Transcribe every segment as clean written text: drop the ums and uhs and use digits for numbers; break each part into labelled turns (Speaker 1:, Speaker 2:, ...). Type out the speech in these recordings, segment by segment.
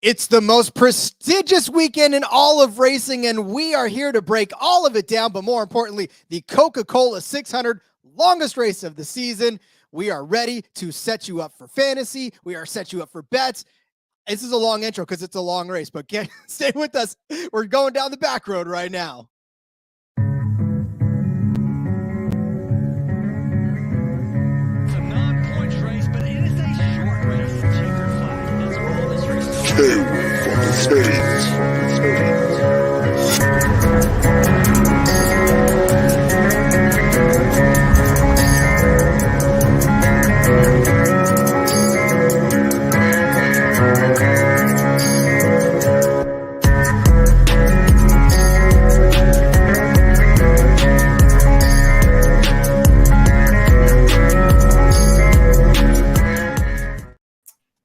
Speaker 1: It's the most prestigious weekend in all of racing, and we are here to break all of it down, but more importantly, the Coca-Cola 600, longest race of the season. We are ready to set you up for fantasy. We are set you up for bets. This is a long intro because it's a long race, but stay with us. We're going down the back road right now.
Speaker 2: It's a non-points race, but it is a short race. Checker flag. That's where all this race is.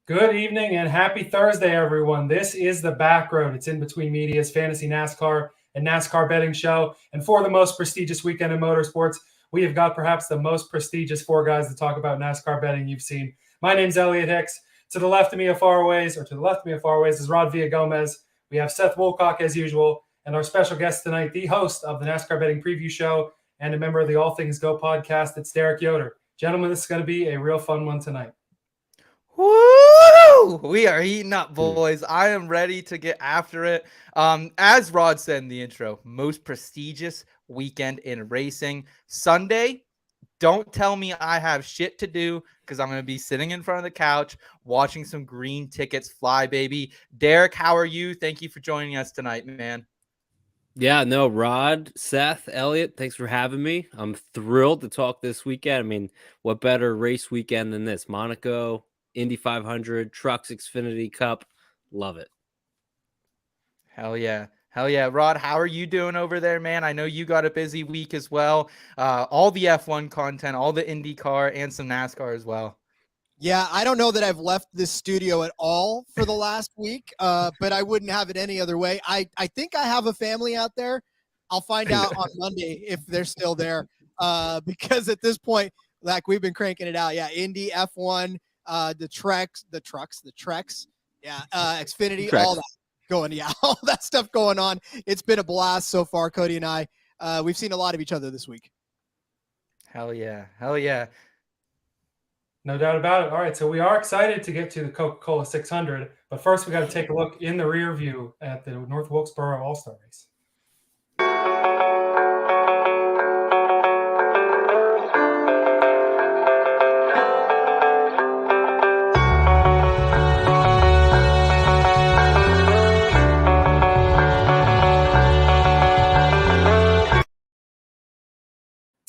Speaker 3: Good evening and happy Thursday, everyone. This is the Backroad. It's In Between Media's fantasy NASCAR and NASCAR betting show. And for the most prestigious weekend in motorsports, we have got perhaps the most prestigious four guys to talk about NASCAR betting you've seen. My name's Elliot Hicks. To the left of me, is Rod Villagomez. We have Seth Woolcock as usual, and our special guest tonight, the host of the NASCAR betting preview show and a member of the All Things Go podcast. It's Derek Yoder. Gentlemen, this is going to be a real fun one tonight.
Speaker 4: Woo! We are heating up, boys. I am ready to get after it. As Rod said in the intro, most prestigious weekend in racing. Sunday, don't tell me I have shit to do because I'm going to be sitting in front of the couch watching some green tickets fly, baby. Derek, how are you? Thank you for joining us tonight, man.
Speaker 5: Yeah, no, Rod, Seth, Elliot, thanks for having me. I'm thrilled to talk this weekend. I mean, what better race weekend than this? Monaco, Indy 500, Trucks, Xfinity Cup. Love it.
Speaker 4: Hell yeah. Hell yeah. Rod, how are you doing over there, man? I know you got a busy week as well. All the F1 content, all the IndyCar, and some NASCAR as well.
Speaker 1: Yeah, I don't know that I've left this studio at all for the last week, but I wouldn't have it any other way. I think I have a family out there. I'll find out on Monday if they're still there, because at this point, like, we've been cranking it out. Yeah, Indy, F1, the Treks, yeah, Xfinity, all that going, yeah, all that stuff going on. It's been a blast so far, Cody and I. We've seen a lot of each other this week.
Speaker 4: Hell yeah. Hell yeah.
Speaker 3: No doubt about it. All right, so we are excited to get to the Coca-Cola 600, but first we got to take a look in the rear view at the North Wilkesboro All-Star Race.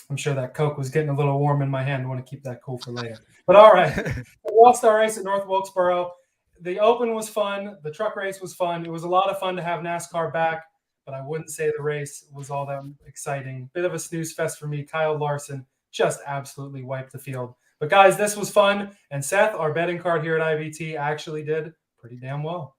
Speaker 3: I'm sure that Coke was getting a little warm in my hand. I want to keep that cool for later. But all right, the All-Star Race at North Wilkesboro. The Open was fun. The truck race was fun. It was a lot of fun to have NASCAR back, but I wouldn't say the race was all that exciting. Bit of a snooze fest for me. Kyle Larson just absolutely wiped the field. But guys, this was fun. And Seth, our betting card here at IBT, actually did pretty damn well.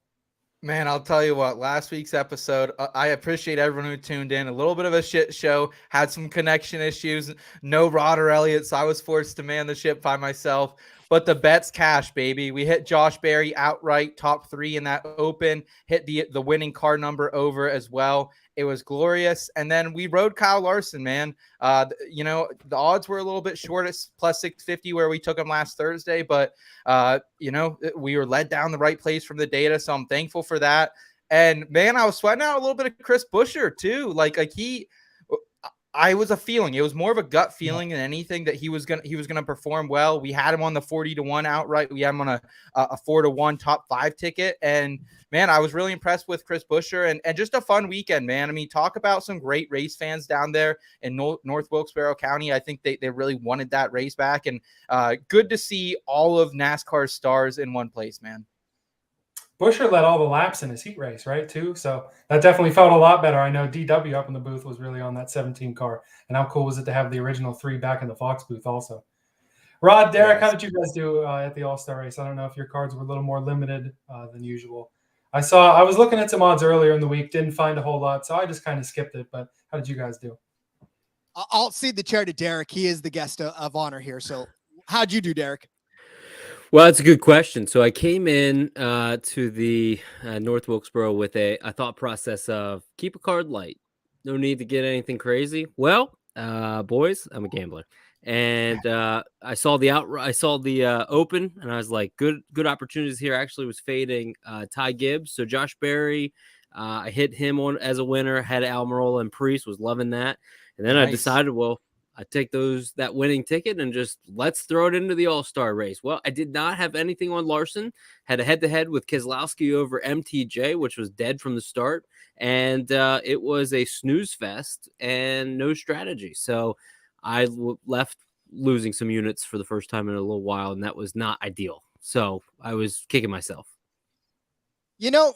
Speaker 4: Man, I'll tell you what, last week's episode, I appreciate everyone who tuned in. A little bit of a shit show, had some connection issues, no Rod or Elliot, so I was forced to man the ship by myself. But the bet's cash, baby. We hit Josh Berry outright, top 3 in that Open, hit the winning car number over as well. It was glorious. And then we rode Kyle Larson, man. The odds were a little bit short at plus 650 where we took him last Thursday, but we were led down the right place from the data, so I'm thankful for that. And man, I was sweating out a little bit of Chris Buescher too. I was a feeling. It was more of a gut feeling than anything that he was gonna perform well. We had him on the 40-1 outright. We had him on a 4-1 top 5 ticket. And man, I was really impressed with Chris Buescher and just a fun weekend, man. I mean, talk about some great race fans down there in North Wilkesboro County. I think they really wanted that race back, and good to see all of NASCAR's stars in one place, man.
Speaker 3: Buescher led all the laps in his heat race, right, too? So that definitely felt a lot better. I know DW up in the booth was really on that 17 car. And how cool was it to have the original 3 back in the Fox booth also? Rod, Derek, How did you guys do at the All-Star race? I don't know if your cards were a little more limited than usual. I was looking at some odds earlier in the week, didn't find a whole lot, so I just kind of skipped it. But how did you guys do?
Speaker 1: I'll cede the chair to Derek. He is the guest of honor here. So how'd you do, Derek?
Speaker 5: Well, that's a good question. So I came in to the North Wilkesboro with a thought process of keep a card light. No need to get anything crazy. Well, boys, I'm a gambler, and I saw the open, and I was like, good opportunities here. Actually, was fading Ty Gibbs. So Josh Berry, I hit him on as a winner. Had Almirola and Priest, was loving that, and then I
Speaker 4: Nice.
Speaker 5: decided, well, I take that winning ticket and just let's throw it into the All-Star race. Well, I did not have anything on Larson. Had a head-to-head with Keselowski over MTJ, which was dead from the start, and it was a snooze fest and no strategy. So I left losing some units for the first time in a little while, and that was not ideal. So I was kicking myself.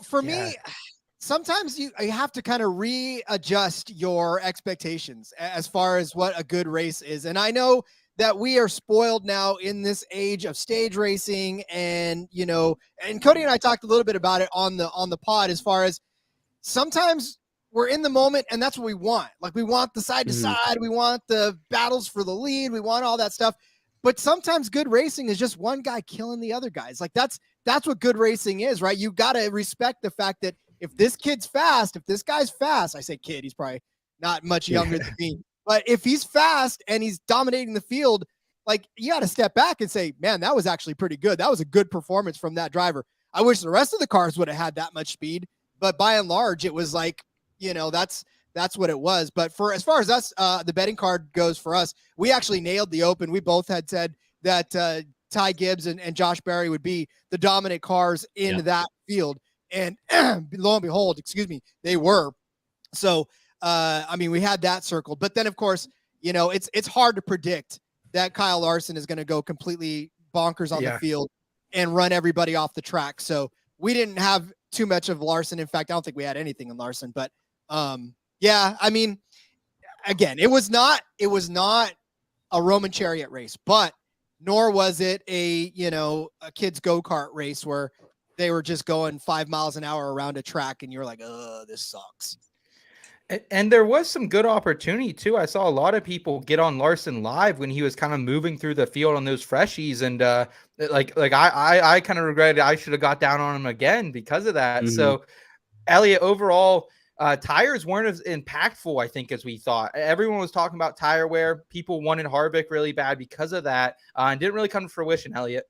Speaker 1: For me, sometimes you have to kind of readjust your expectations as far as what a good race is. And I know that we are spoiled now in this age of stage racing, and and Cody and I talked a little bit about it on the pod, as far as sometimes we're in the moment and that's what we want. Like, we want the side to side, we want the battles for the lead, we want all that stuff. But sometimes good racing is just one guy killing the other guys. Like, that's what good racing is, right? You got to respect the fact that if this kid's fast, if this guy's fast, I say kid, he's probably not much younger than me, but if he's fast and he's dominating the field, like, you got to step back and say, man, that was actually pretty good. That was a good performance from that driver. I wish the rest of the cars would have had that much speed, but by and large, it was like, that's what it was. But as far as us, the betting card goes for us, we actually nailed the open. We both had said that Ty Gibbs and Josh Berry would be the dominant cars in that field. And lo and behold, they were. So, we had that circled. But then, of course, it's hard to predict that Kyle Larson is going to go completely bonkers on the field and run everybody off the track. So we didn't have too much of Larson. In fact, I don't think we had anything in Larson. But, again, it was not a Roman chariot race, but nor was it a kid's go-kart race where they were just going 5 miles an hour around a track and you're like, this sucks.
Speaker 4: And there was some good opportunity too. I saw a lot of people get on Larson live when he was kind of moving through the field on those freshies, and I kind of regretted I should have got down on him again because of that. So, Elliot, overall, tires weren't as impactful, I think, as we thought. Everyone was talking about tire wear. People wanted Harvick really bad because of that, and didn't really come to fruition. Elliot.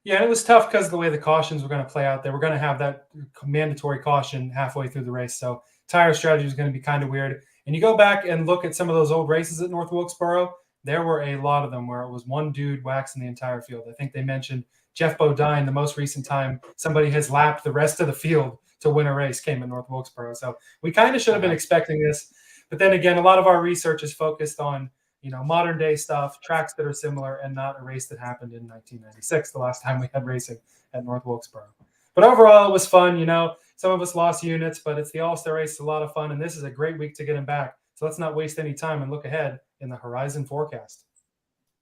Speaker 3: Yeah, it was tough because of the way the cautions were going to play out there. We're going to have that mandatory caution halfway through the race. So tire strategy is going to be kind of weird. And you go back and look at some of those old races at North Wilkesboro, there were a lot of them where it was one dude waxing the entire field. I think they mentioned Jeff Bodine, the most recent time somebody has lapped the rest of the field to win a race came at North Wilkesboro. So we kind of should have been expecting this. But then again, a lot of our research is focused on modern day stuff, tracks that are similar, and not a race that happened in 1996, the last time we had racing at North Wilkesboro. But overall, it was fun. Some of us lost units, but it's the All-Star race. It's a lot of fun, and this is a great week to get them back. So let's not waste any time and look ahead in the horizon forecast.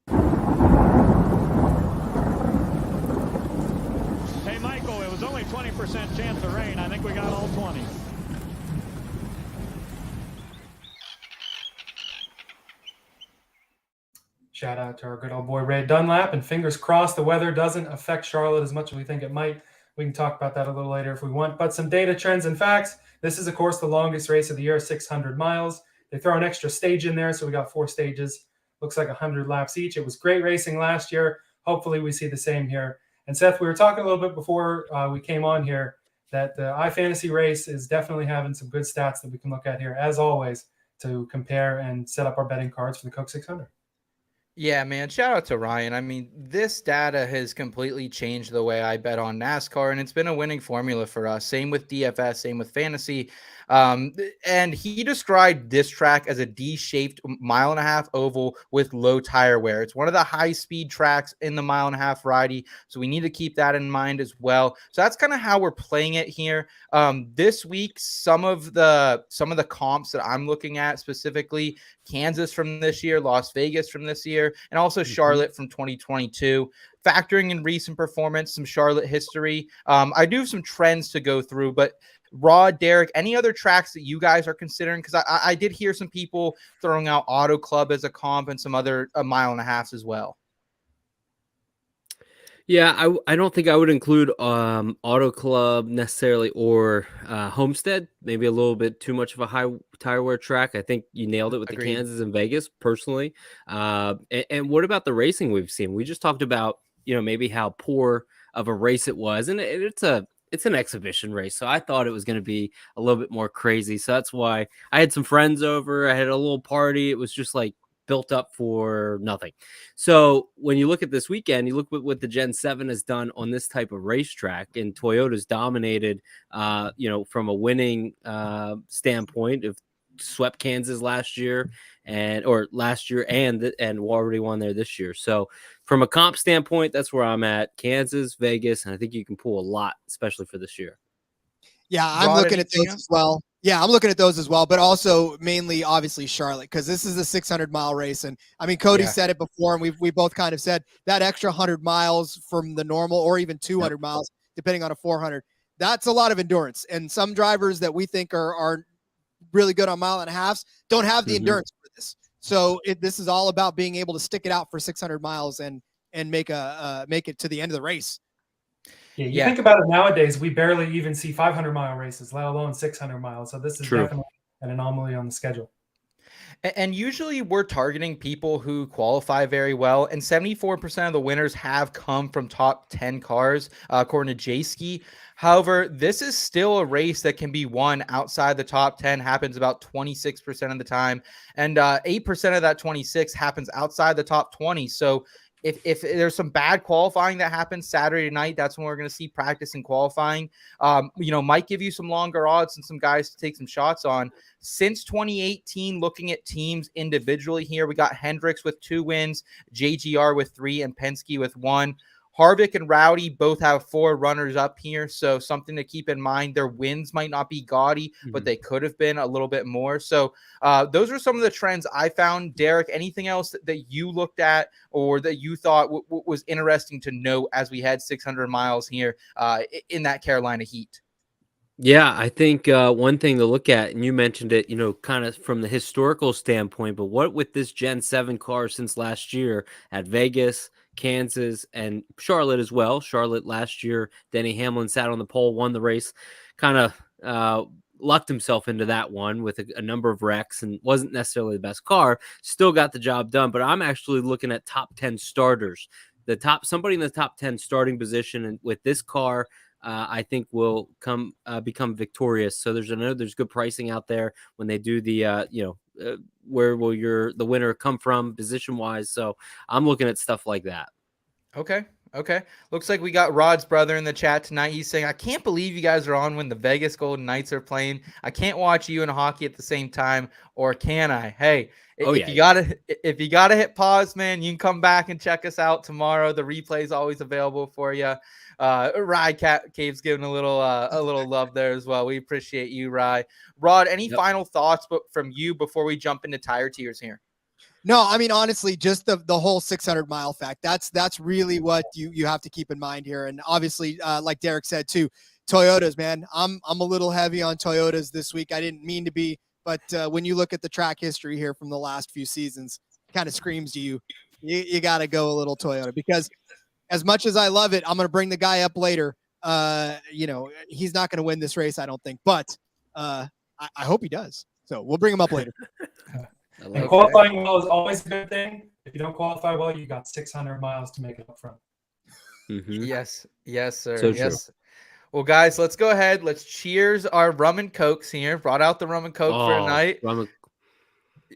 Speaker 2: Hey, Michael, it was only 20% chance of rain. I think we got all 20.
Speaker 3: Shout out to our good old boy Ray Dunlap, and fingers crossed the weather doesn't affect Charlotte as much as we think it might. We can talk about that a little later if we want. But some data, trends, and facts. This is, of course, the longest race of the year, 600 miles. They throw an extra stage in there, so we got 4 stages. Looks like 100 laps each. It was great racing last year. Hopefully we see the same here. And Seth, we were talking a little bit before we came on here that the iFantasy race is definitely having some good stats that we can look at here, as always, to compare and set up our betting cards for the Coke 600.
Speaker 4: Yeah, man. Shout out to Ryan. This data has completely changed the way I bet on NASCAR, and it's been a winning formula for us. Same with DFS, same with fantasy. And he described this track as a D-shaped 1.5 mile oval with low tire wear. It's one of the high-speed tracks in the 1.5 mile variety, so we need to keep that in mind as well. So that's kind of how we're playing it here. This week, some of the comps that I'm looking at, specifically Kansas from this year, Las Vegas from this year, and also Charlotte from 2022. Factoring in recent performance, some Charlotte history. I do have some trends to go through, but Rod, Derek, any other tracks that you guys are considering? Because I did hear some people throwing out Auto Club as a comp and some other 1.5 miles as well.
Speaker 5: Yeah, I don't think I would include Auto Club necessarily or Homestead. Maybe a little bit too much of a high tire wear track. I think you nailed it with the
Speaker 4: Agreed.
Speaker 5: Kansas and Vegas personally. And what about the racing we've seen? We just talked about maybe how poor of a race it was, and it's an exhibition race, so I thought it was going to be a little bit more crazy. So that's why I had some friends over. I had a little party. It was just like built up for nothing. So when you look at this weekend, you look what the Gen 7 has done on this type of racetrack, and Toyota's dominated, from a winning standpoint of swept Kansas last year and already won there this year. So from a comp standpoint, that's where I'm at. Kansas, Vegas, and I think you can pull a lot, especially for this year.
Speaker 1: Yeah, I'm
Speaker 4: Rod,
Speaker 1: looking at
Speaker 4: anything
Speaker 1: those
Speaker 4: else?
Speaker 1: as well. Yeah, I'm looking at those as well, but also mainly, obviously, Charlotte, because this is a 600-mile race. And I mean, Cody
Speaker 4: Yeah.
Speaker 1: said it before, and we both kind of said that extra 100 miles from the normal, or even 200 miles, depending on a 400. That's a lot of endurance. And some drivers that we think are really good on mile and a halves don't have the endurance for this. So this is all about being able to stick it out for 600 miles and make it to the end of the race.
Speaker 3: Yeah, you
Speaker 4: Yeah.
Speaker 3: think about it nowadays, we barely even see 500-mile races, let alone 600 miles. So this is
Speaker 5: True.
Speaker 3: definitely an anomaly on the schedule.
Speaker 4: And usually we're targeting people who qualify very well, and 74% of the winners have come from top 10 cars, according to J-Ski. However, this is still a race that can be won outside the top 10, happens about 26% of the time, and 8% of that 26 happens outside the top 20. So if there's some bad qualifying that happens Saturday night, that's when we're going to see practice and qualifying. Might give you some longer odds and some guys to take some shots on. Since 2018, looking at teams individually here, we got Hendricks with 2 wins, JGR with 3, and Penske with 1. Harvick and Rowdy both have 4 runners up here, so something to keep in mind. Their wins might not be gaudy, but they could have been a little bit more. So those are some of the trends I found. Derek, anything else that you looked at or that you thought was interesting to note as we had 600 miles here in that Carolina heat?
Speaker 5: Yeah, I think one thing to look at, and you mentioned it, kind of from the historical standpoint, but what with this Gen 7 car since last year at Vegas, Kansas, and Charlotte as well. Charlotte last year, Denny Hamlin sat on the pole, won the race, kind of lucked himself into that one with a number of wrecks and wasn't necessarily the best car, still got the job done. But I'm actually looking at top 10 starters, somebody in the top 10 starting position. And with this car, I think will become victorious. So there's good pricing out there when they do the where will the winner come from position wise. So I'm looking at stuff like that.
Speaker 4: Okay. Looks like we got Rod's brother in the chat tonight. He's saying, I can't believe you guys are on when the Vegas Golden Knights are playing. I can't watch you and hockey at the same time, or can I? Hey, if you gotta hit pause, man, you can come back and check us out tomorrow. The replay is always available for you. Rye Cave's giving a little love there as well. We appreciate you, Rye. Rod, any final thoughts from you before we jump into tire tiers here?
Speaker 1: No, I mean, honestly, just the whole 600-mile fact. That's really what you have to keep in mind here. And obviously, like Derek said too, Toyotas, man, I'm a little heavy on Toyotas this week. I didn't mean to be, but when you look at the track history here from the last few seasons, kind of screams to you you got to go a little Toyota, because as much as I love it, I'm going to bring the guy up later. He's not going to win this race, I don't think, but I hope he does. So we'll bring him up later.
Speaker 3: And qualifying well is always a good thing. If you don't qualify well, you got 600 miles to make it up front.
Speaker 4: Yes, sir.
Speaker 5: So
Speaker 4: yes. True. Well, guys, let's go ahead. Let's cheers our rum and cokes here. Brought out the rum and coke for a night.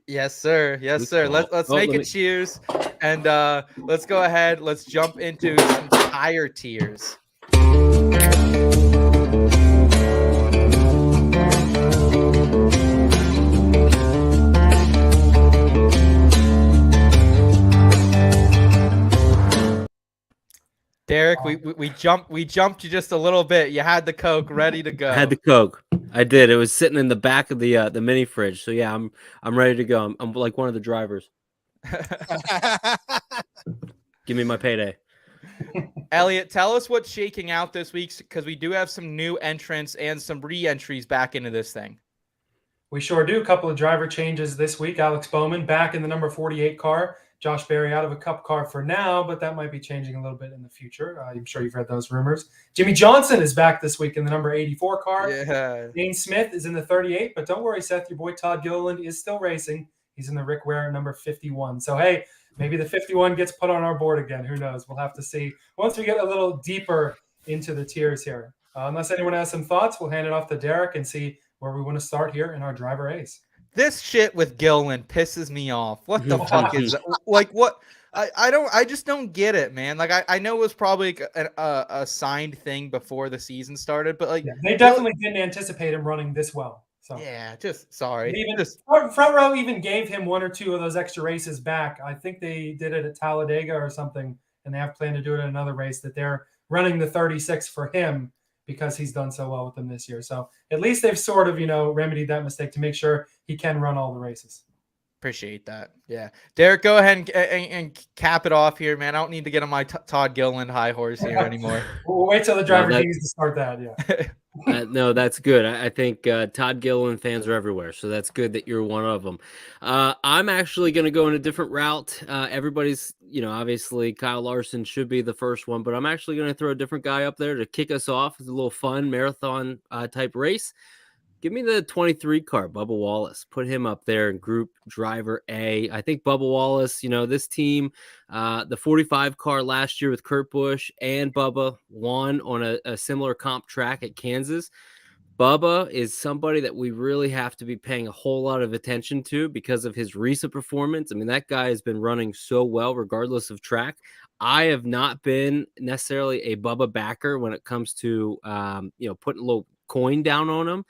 Speaker 4: Yes, sir. Let's make it cheers. And let's go ahead. Let's jump into some tire tiers. Derek, we jumped you just a little bit. You had the Coke ready to go.
Speaker 5: I had the Coke. I did. It was sitting in the back of the mini fridge. So yeah, I'm ready to go. I'm like one of the drivers. Give me my payday.
Speaker 4: Elliot, tell us what's shaking out this week, because we do have some new entrants and some re-entries back into this thing.
Speaker 3: We sure do. A couple of driver changes this week. Alex Bowman back in the number 48 car. Josh Berry out of a Cup car for now, but that might be changing a little bit in the future. I'm sure you've read those rumors. Jimmie Johnson is back this week in the number 84 car.
Speaker 4: Yeah.
Speaker 3: Dane Smith is in the 38, but don't worry, Seth, your boy Todd Gilliland is still racing. He's in the Rick Ware number 51. So, hey, maybe the 51 gets put on our board again. Who knows? We'll have to see once we get a little deeper into the tiers here. Unless anyone has some thoughts, we'll hand it off to Derek and see where we want to start here in our driver A's.
Speaker 4: This shit with Gilliland pisses me off. What the fuck is that? Like, what? I just don't get it, man. Like, I know it was probably a signed thing before the season started, but like,
Speaker 3: they definitely didn't anticipate him running this well. So
Speaker 4: yeah, just sorry.
Speaker 3: Even front row even gave him one or two of those extra races back. I think they did it at Talladega or something, and they have planned to do it in another race that they're running the 36 for him because he's done so well with them this year. So at least they've sort of, remedied that mistake to make sure he can run all the races.
Speaker 4: Appreciate that. Yeah. Derek, go ahead and cap it off here, man. I don't need to get on my Todd Gilliland high horse here anymore.
Speaker 3: We'll wait till the driver needs to start that. Yeah.
Speaker 5: No, that's good. I think Todd Gilliland fans are everywhere, so that's good that you're one of them. I'm actually going to go in a different route. Everybody's, obviously Kyle Larson should be the first one, but I'm actually going to throw a different guy up there to kick us off. It's a little fun marathon type race. Give me the 23 car, Bubba Wallace. Put him up there in Group Driver A. I think Bubba Wallace, this team, the 45 car last year with Kurt Busch and Bubba won on a similar comp track at Kansas. Bubba is somebody that we really have to be paying a whole lot of attention to because of his recent performance. I mean, that guy has been running so well regardless of track. I have not been necessarily a Bubba backer when it comes to, putting a little coin down on him.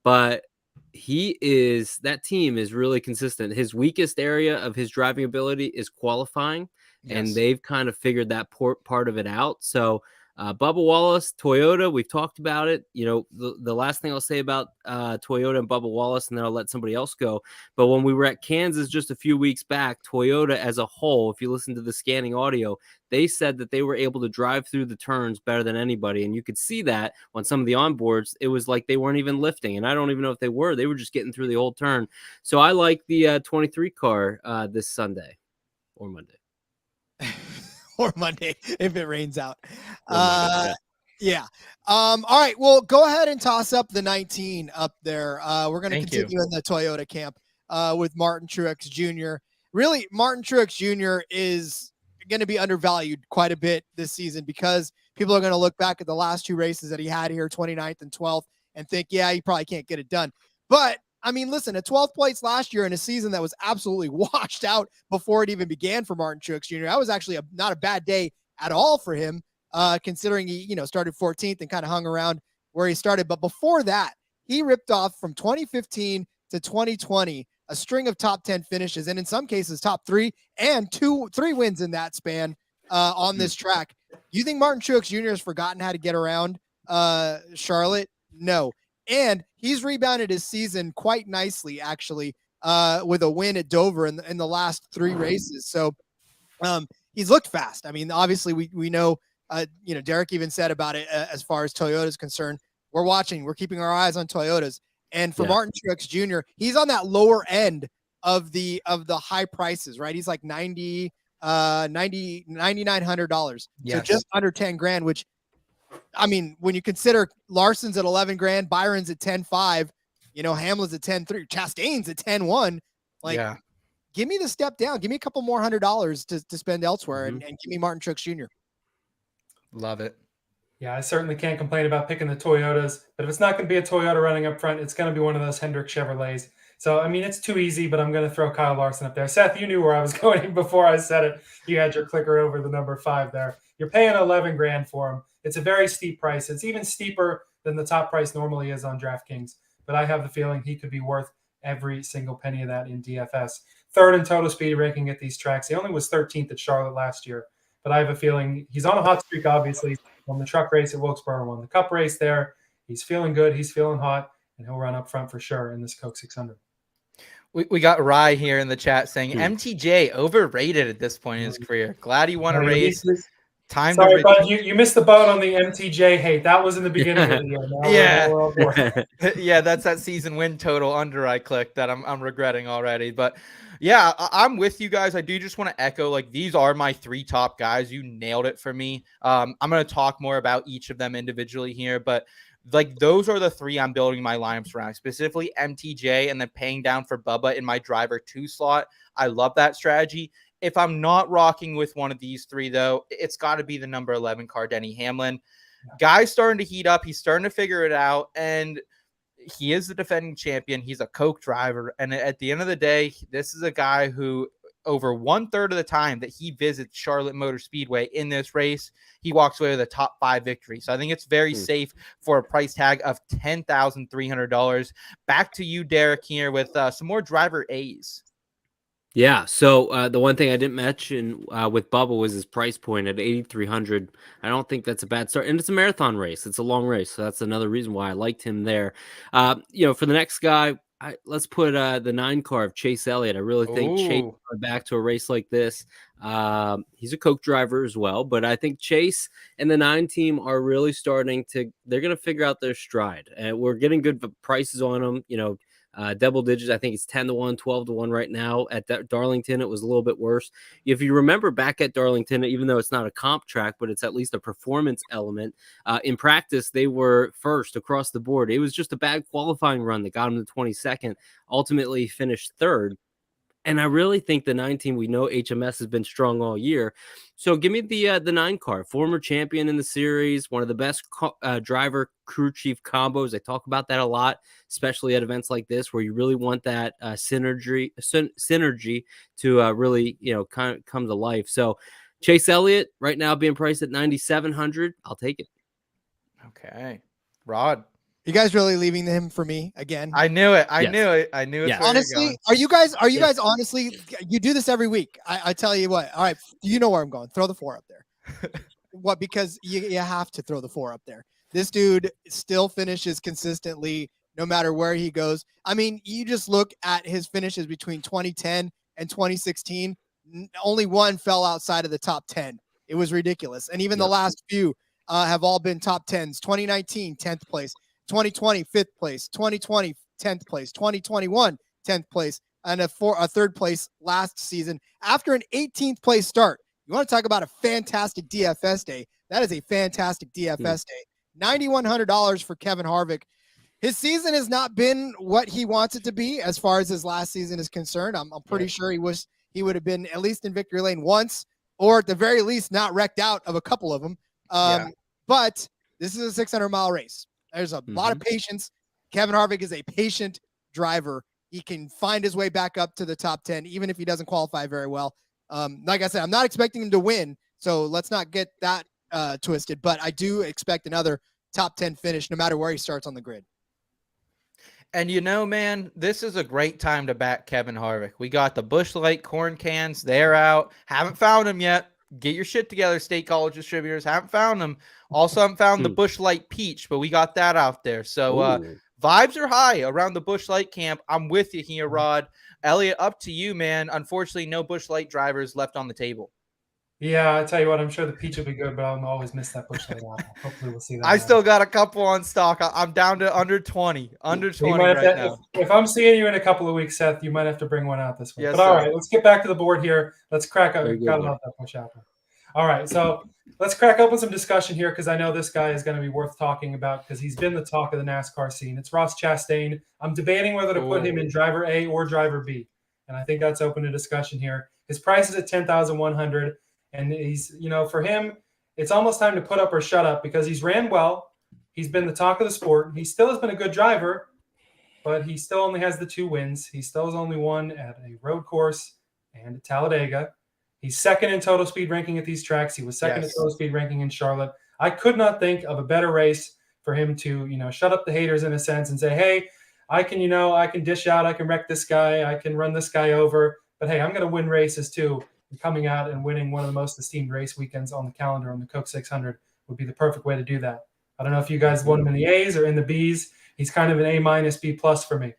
Speaker 5: But that team is really consistent. His weakest area of his driving ability is qualifying, and they've kind of figured that part of it out. So Bubba Wallace, Toyota, we've talked about it. The last thing I'll say about Toyota and Bubba Wallace, and then I'll let somebody else go. But when we were at Kansas just a few weeks back, Toyota as a whole, if you listen to the scanning audio, they said that they were able to drive through the turns better than anybody. And you could see that on some of the onboards. It was like they weren't even lifting. And I don't even know if they were. They were just getting through the whole turn. So I like the 23 car this Sunday or Monday.
Speaker 1: Or Monday if it rains out. Yeah. All right. Well, go ahead and toss up the 19 up there. We're going to continue in the Toyota camp with Martin Truex Jr. Really, Martin Truex Jr. is going to be undervalued quite a bit this season because people are going to look back at the last two races that he had here, 29th and 12th, and think, yeah, he probably can't get it done. But I mean, listen, a 12th place last year in a season that was absolutely washed out before it even began for Martin Truex Jr. That was actually not a bad day at all for him, considering he, started 14th and kind of hung around where he started. But before that, he ripped off from 2015 to 2020 a string of top 10 finishes, and in some cases top 3 and 3 wins in that span on this track. You think Martin Truex Jr. has forgotten how to get around Charlotte? No. And he's rebounded his season quite nicely, actually, with a win at Dover in the last 3 races. So he's looked fast. I mean, obviously we know, Derek even said about it as far as Toyota is concerned. We're keeping our eyes on Toyotas. And for Martin Truex Jr., he's on that lower end of the high prices, right? He's like $9,900. So just under 10 grand, which, I mean, when you consider Larson's at 11 grand, Byron's at 10.5, Hamlin's at 10.3, Chastain's at 10.1. Give me the step down. Give me a couple more $100 to spend elsewhere and give me Martin Truex Jr.
Speaker 4: Love it.
Speaker 3: Yeah, I certainly can't complain about picking the Toyotas, but if it's not going to be a Toyota running up front, it's going to be one of those Hendrick Chevrolets. So, I mean, it's too easy, but I'm going to throw Kyle Larson up there. Seth, you knew where I was going before I said it. You had your clicker over the number 5 there. You're paying 11 grand for him. It's a very steep price. It's even steeper than the top price normally is on DraftKings, but I have the feeling he could be worth every single penny of that in DFS. 3rd in total speed ranking at these tracks. He only was 13th at Charlotte last year, but I have a feeling he's on a hot streak, obviously. Won the truck race at Wilkesboro, won the Cup race there. He's feeling good. He's feeling hot, and he'll run up front for sure in this Coke 600.
Speaker 4: We got Rye here in the chat saying MTJ overrated at this point in his career. Glad he won a race.
Speaker 3: Sorry, bud, you missed the boat on the MTJ hate. That was in the beginning of the year.
Speaker 4: Yeah, that's that season win total under I clicked that I'm regretting already. But Yeah, I'm with you guys. I do just want to echo, like, these are my 3 top guys. You nailed it for me. I'm going to talk more about each of them individually here, but like those are the 3 I'm building my lineups around, specifically MTJ and then paying down for Bubba in my driver 2 slot. I love that strategy. If I'm not rocking with one of these 3, though, it's got to be the number 11 car, Denny Hamlin. Guy's starting to heat up. He's starting to figure it out. And he is the defending champion. He's a Coke driver. And at the end of the day, this is a guy who over 1/3 of the time that he visits Charlotte Motor Speedway in this race, he walks away with a top 5 victory. So I think it's very safe for a price tag of $10,300. Back to you, Derek, here with some more driver A's.
Speaker 5: Yeah. So the one thing I didn't mention with Bubba was his price point at 8,300. I don't think that's a bad start, and it's a marathon race. It's a long race, so that's another reason why I liked him there. For the next guy, let's put the 9 car of Chase Elliott. I really think Chase going back to a race like this. He's a Coke driver as well, but I think Chase and the 9 team are really starting to. They're going to figure out their stride, and we're getting good prices on them. Double digits. I think it's 10-1, 12-1 right now. At Darlington, it was a little bit worse. If you remember back at Darlington, even though it's not a comp track, but it's at least a performance element, in practice, they were first across the board. It was just a bad qualifying run that got him to 22nd, ultimately finished 3rd. And I really think the 9 team, we know HMS has been strong all year. So give me the 9 car, former champion in the series, one of the best driver crew chief combos. I talk about that a lot, especially at events like this, where you really want that synergy to really, kind of come to life. So Chase Elliott right now being priced at 9,700. I'll take it.
Speaker 4: Okay. Rod.
Speaker 1: You guys really leaving him for me again?
Speaker 4: I knew it. I knew it. Yes.
Speaker 1: Honestly, are you guys honestly, you do this every week. I tell you what, all right, you know where I'm going. Throw the 4 up there. What? Because you have to throw the 4 up there. This dude still finishes consistently no matter where he goes. I mean, you just look at his finishes between 2010 and 2016. Only one fell outside of the top 10. It was ridiculous. And even the last few have all been top 10s. 2019, 10th place. 2020, 5th place, 2020, 10th place, 2021, 10th place, and a 3rd place last season after an 18th place start. You want to talk about a fantastic DFS day? That is a fantastic DFS day. $9,100 for Kevin Harvick. His season has not been what he wants it to be as far as his last season is concerned. I'm pretty sure he would have been at least in victory lane once, or at the very least not wrecked out of a couple of them. But this is a 600-mile race. There's a lot of patience. Kevin Harvick is a patient driver. He can find his way back up to the top 10, even if he doesn't qualify very well. Like I said, I'm not expecting him to win, so let's not get that twisted. But I do expect another top 10 finish, no matter where he starts on the grid.
Speaker 4: And man, this is a great time to back Kevin Harvick. We got the Busch Light corn cans. They're out. Haven't found them yet. Get your shit together, State College distributors. Haven't found them. Also, haven't found the Busch Light Peach, but we got that out there. So vibes are high around the Busch Light camp. I'm with you here, Rod. Elliot, up to you, man. Unfortunately, no Busch Light drivers left on the table.
Speaker 3: Yeah, I tell you what, I'm sure the peach will be good, but I'll always miss that Busch Light apple. Hopefully, we'll see that.
Speaker 4: I still got a couple on stock. I'm down to under 20. Under 20 right now.
Speaker 3: If I'm seeing you in a couple of weeks, Seth, you might have to bring one out this week.
Speaker 4: Yes,
Speaker 3: but all right, let's get back to the board here. Let's crack up. Got that Busch apple. All right, so let's crack open some discussion here because I know this guy is going to be worth talking about because he's been the talk of the NASCAR scene. It's Ross Chastain. I'm debating whether to put him in driver A or driver B, and I think that's open to discussion here. His price is at $10,100, and he's, for him, it's almost time to put up or shut up because he's ran well. He's been the talk of the sport. He still has been a good driver, but he still only has the 2 wins. He still has only won at a road course and at Talladega. He's second in total speed ranking at these tracks. He was second in total speed ranking in Charlotte. I could not think of a better race for him to, shut up the haters in a sense and say, hey, I can dish out, I can wreck this guy, I can run this guy over. But hey, I'm going to win races too. And coming out and winning one of the most esteemed race weekends on the calendar on the Coke 600 would be the perfect way to do that. I don't know if you guys want him in the A's or in the B's. He's kind of an A-, B+ for me.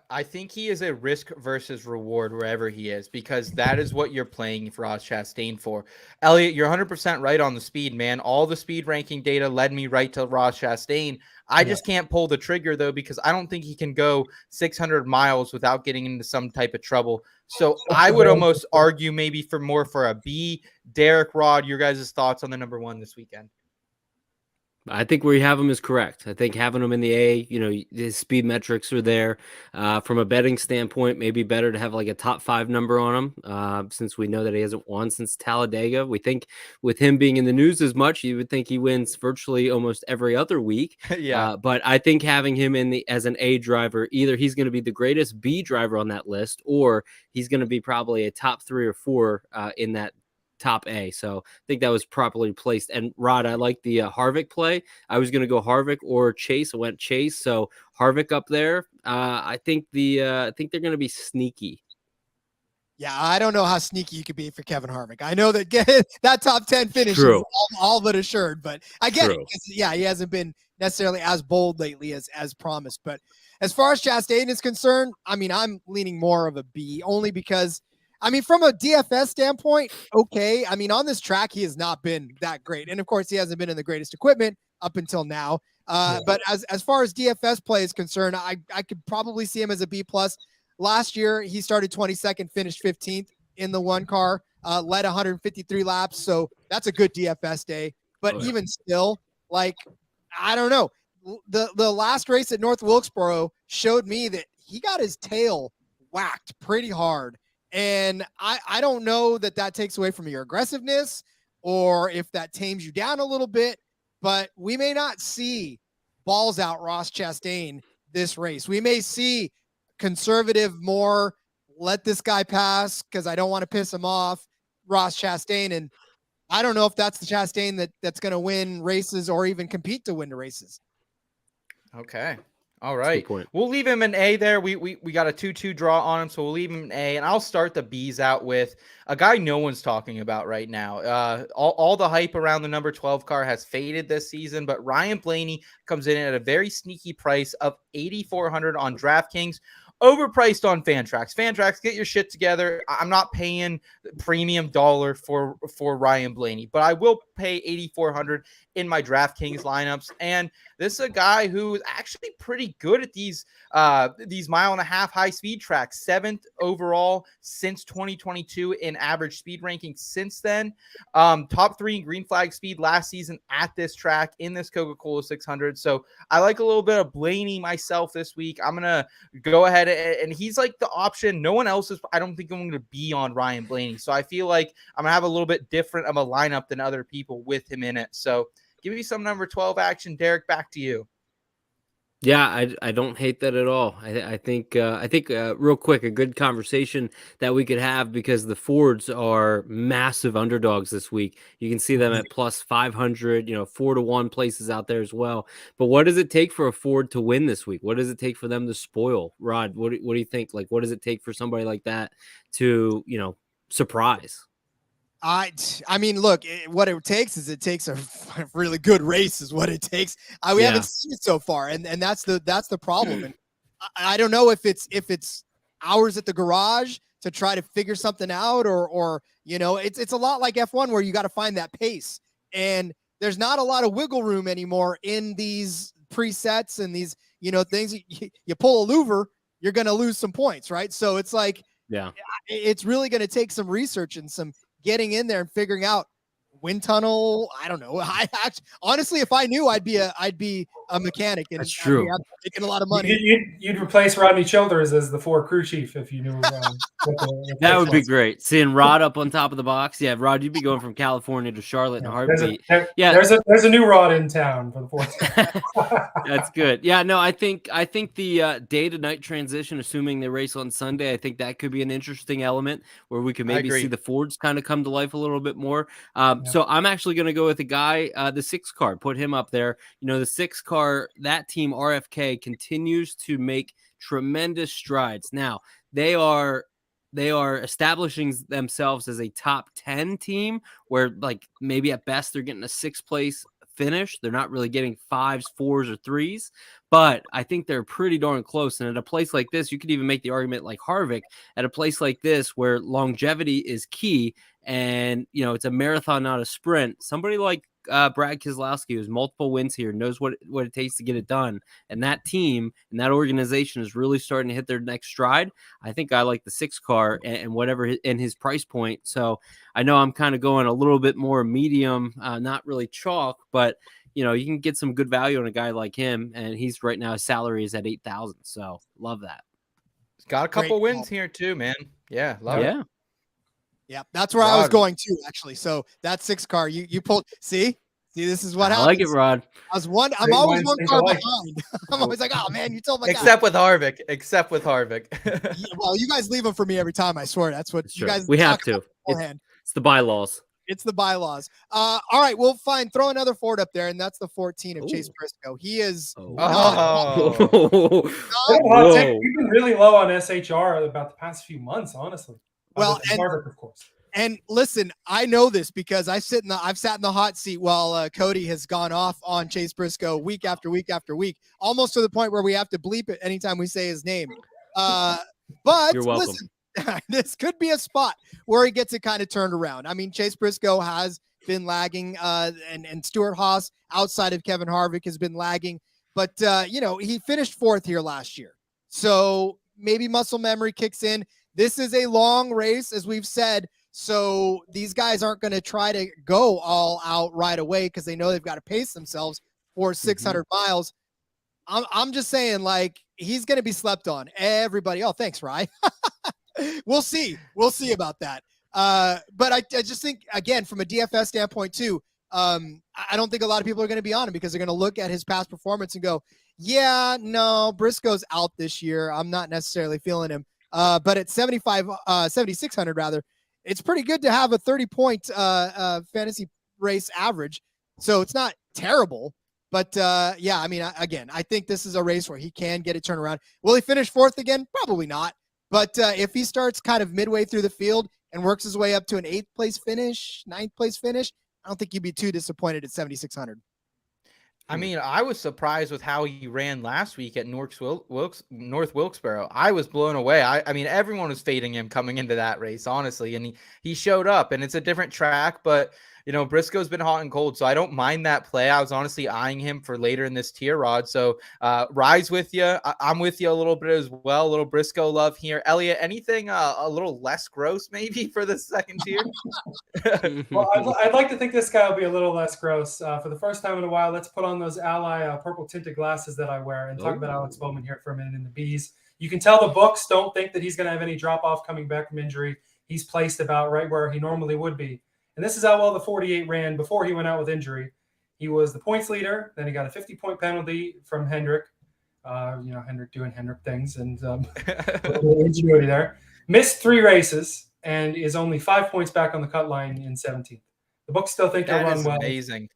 Speaker 4: I think he is a risk versus reward wherever he is, because that is what you're playing for Ross Chastain for. Elliot, you're 100% right on the speed, man. All the speed ranking data led me right to Ross Chastain. I just can't pull the trigger, though, because I don't think he can go 600 miles without getting into some type of trouble. So I would almost argue maybe for a B. Derek, Rod, your guys' thoughts on the number one this weekend?
Speaker 5: I think where you have him is correct. I think having him in the A, his speed metrics are there. From a betting standpoint, maybe better to have like a top 5 number on him, since we know that he hasn't won since Talladega. We think with him being in the news as much, you would think he wins virtually almost every other week.
Speaker 4: Yeah.
Speaker 5: But I think having him as an A driver, either he's going to be the greatest B driver on that list, or he's going to be probably a top 3 or 4 in that top A. So I think that was properly placed. And Rod, I like the Harvick play. I was going to go Harvick or Chase. I went Chase. So Harvick up there. I think they're going to be sneaky.
Speaker 1: Yeah, I don't know how sneaky you could be for Kevin Harvick. I know that that top 10 finish
Speaker 5: True.
Speaker 1: is all but assured, but I get
Speaker 5: True.
Speaker 1: it. Yeah, he hasn't been necessarily as bold lately as promised. But as far as Chastain is concerned, I mean, I'm leaning more of a B, only because from a DFS standpoint, okay. On this track, he has not been that great. And of course, he hasn't been in the greatest equipment up until now. But as far as DFS play is concerned, I could probably see him as a B+. Last year, he started 22nd, finished 15th in the one car, led 153 laps. So that's a good DFS day. But even still, I don't know. The last race at North Wilkesboro showed me that he got his tail whacked pretty hard. And I don't know that takes away from your aggressiveness or if that tames you down a little bit, but we may not see balls out Ross Chastain this race. We may see conservative, more let this guy pass because I don't want to piss him off, Ross Chastain. And I don't know if that's the Chastain that's going to win races or even compete to win the races.
Speaker 4: Okay. All right.
Speaker 5: Point.
Speaker 4: We'll leave him an A there. We got a 2-2 draw on him, so we'll leave him an A. And I'll start the B's out with a guy no one's talking about right now. All the hype around the number 12 car has faded this season, but Ryan Blaney comes in at a very sneaky price of $8,400 on DraftKings. Overpriced on Fantrax. Fantrax, get your shit together. I'm not paying premium dollar for Ryan Blaney, but I will pay $8,400 in my DraftKings lineups. And this is a guy who is actually pretty good at these mile and a half high speed tracks. 7th overall since 2022 in average speed ranking since then. Top 3 in green flag speed last season at this track in this Coca-Cola 600. So I like a little bit of Blaney myself this week. I'm going to go ahead and he's like the option. No one else is. I don't think I'm going to be on Ryan Blaney. So I feel like I'm going to have a little bit different of a lineup than other people with him in it. So give me some number 12 action. Derek, back to you.
Speaker 5: Yeah, I don't hate that at all. I think real quick, a good conversation that we could have, because the Fords are massive underdogs this week. You can see them at plus 500, 4-1 places out there as well. But what does it take for a Ford to win this week? What does it take for them to spoil? Rod, what do you think? What does it take for somebody like that to, surprise?
Speaker 1: Look, what it takes a really good race is what it takes. We haven't seen it so far, and that's the problem. And I don't know if it's hours at the garage to try to figure something out, or it's a lot like F1 where you got to find that pace, and there's not a lot of wiggle room anymore in these presets and these things. You pull a louver, you're going to lose some points, right? So it's it's really going to take some research and some getting in there and figuring out wind tunnel. I don't know. Honestly, if I knew, I'd be a mechanic. And
Speaker 5: that's true.
Speaker 1: Making a lot of money.
Speaker 3: You'd replace Rodney Childers as the Ford crew chief if you knew.
Speaker 5: That would be great. Seeing Rod up on top of the box. Yeah, Rod, you'd be going from California to Charlotte in a heartbeat.
Speaker 3: There's a new Rod in town for the Ford.
Speaker 5: That's good. Yeah, no, I think the day to night transition, assuming they race on Sunday, I think that could be an interesting element where we could maybe see the Fords kind of come to life a little bit more. So I'm actually going to go with the guy, the 6 car, put him up there. The 6 car, that team RFK continues to make tremendous strides. Now they are establishing themselves as a top 10 team where maybe at best they're getting a 6th place finish. They're not really getting 5s, 4s, or 3s, but I think they're pretty darn close. And at a place like this, you could even make the argument like Harvick, at a place like this where longevity is key and, it's a marathon, not a sprint. Somebody like Brad Keselowski, who's multiple wins here, knows what it takes to get it done. And that team and that organization is really starting to hit their next stride. I think I like the 6 car and whatever in his price point. So I know I'm kind of going a little bit more medium, not really chalk, but you can get some good value on a guy like him. And he's right now, his salary is at 8,000. So love that.
Speaker 4: He's got a couple wins here too, man. Yeah. Love it.
Speaker 1: Yeah, that's where I was going too, actually. So that 6 car, you pulled. See, this is what happens.
Speaker 5: I like it, Rod.
Speaker 1: I'm always one car behind. I'm always like, oh man, you told my
Speaker 4: Except with Harvick.
Speaker 1: Yeah, well, you guys leave them for me every time. I swear, that's what you guys.
Speaker 5: We have to. It's the bylaws.
Speaker 1: It's the bylaws. All right, well, fine. Throw another Ford up there, and that's the 14 of Chase Briscoe. He is.
Speaker 3: We've been really low on SHR about the past few months, honestly.
Speaker 1: Well,
Speaker 3: Harvick, of course.
Speaker 1: And listen, I know this because I've sat in the hot seat while Cody has gone off on Chase Briscoe week after week after week, almost to the point where we have to bleep it anytime we say his name. But
Speaker 5: you're welcome.
Speaker 1: Listen, this could be a spot where he gets it kind of turned around. I mean, Chase Briscoe has been lagging, and Stuart Haas outside of Kevin Harvick has been lagging, but he finished 4th here last year, so maybe muscle memory kicks in. This is a long race, as we've said, so these guys aren't going to try to go all out right away because they know they've got to pace themselves for 600 miles. I'm just saying, like, he's going to be slept on. Everybody. Oh, thanks, Rye. We'll see about that. But I just think, again, from a DFS standpoint too, I don't think a lot of people are going to be on him because they're going to look at his past performance and go, yeah, no, Briscoe's out this year. I'm not necessarily feeling him. But at 7,600 rather, it's pretty good to have a 30-point fantasy race average. So it's not terrible. But I mean, again, I think this is a race where he can get it turned around. Will he finish 4th again? Probably not. But if he starts kind of midway through the field and works his way up to an 8th place finish, 9th place finish, I don't think you'd be too disappointed at 7,600.
Speaker 4: I mean, I was surprised with how he ran last week at North Wilkesboro. I was blown away. I mean, everyone was fading him coming into that race, honestly, and he showed up. And it's a different track, but Briscoe's been hot and cold, so I don't mind that play. I was honestly eyeing him for later in this tier, Rod. So Rise with you. I'm with you a little bit as well. A little Briscoe love here. Elliot, anything a little less gross maybe for the second tier?
Speaker 3: Well, I'd like to think this guy will be a little less gross. For the first time in a while, let's put on those Ally purple tinted glasses that I wear and talk about Alex Bowman here for a minute in the B's. You can tell the books don't think that he's going to have any drop-off coming back from injury. He's placed about right where he normally would be. And this is how well the 48 ran before he went out with injury. He was the points leader. Then he got a 50-point penalty from Hendrick. Hendrick doing Hendrick things and ingenuity there. Missed 3 races and is only 5 points back on the cut line in 17th. The books still think he'll run well.
Speaker 4: Amazing.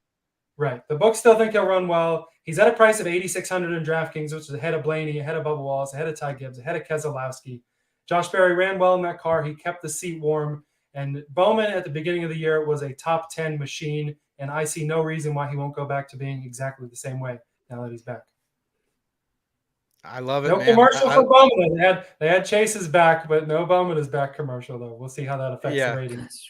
Speaker 3: Right. The books still think he'll run well. He's at a price of 8,600 in DraftKings, which is ahead of Blaney, ahead of Bubba Wallace, ahead of Ty Gibbs, ahead of Keselowski. Josh Berry ran well in that car. He kept the seat warm. And Bowman at the beginning of the year was a top 10 machine, and I see no reason why he won't go back to being exactly the same way now that he's back.
Speaker 4: I love it.
Speaker 3: No
Speaker 4: man.
Speaker 3: commercial for Bowman. They had Chase's back, but no Bowman is back commercial though. We'll see how that affects the ratings.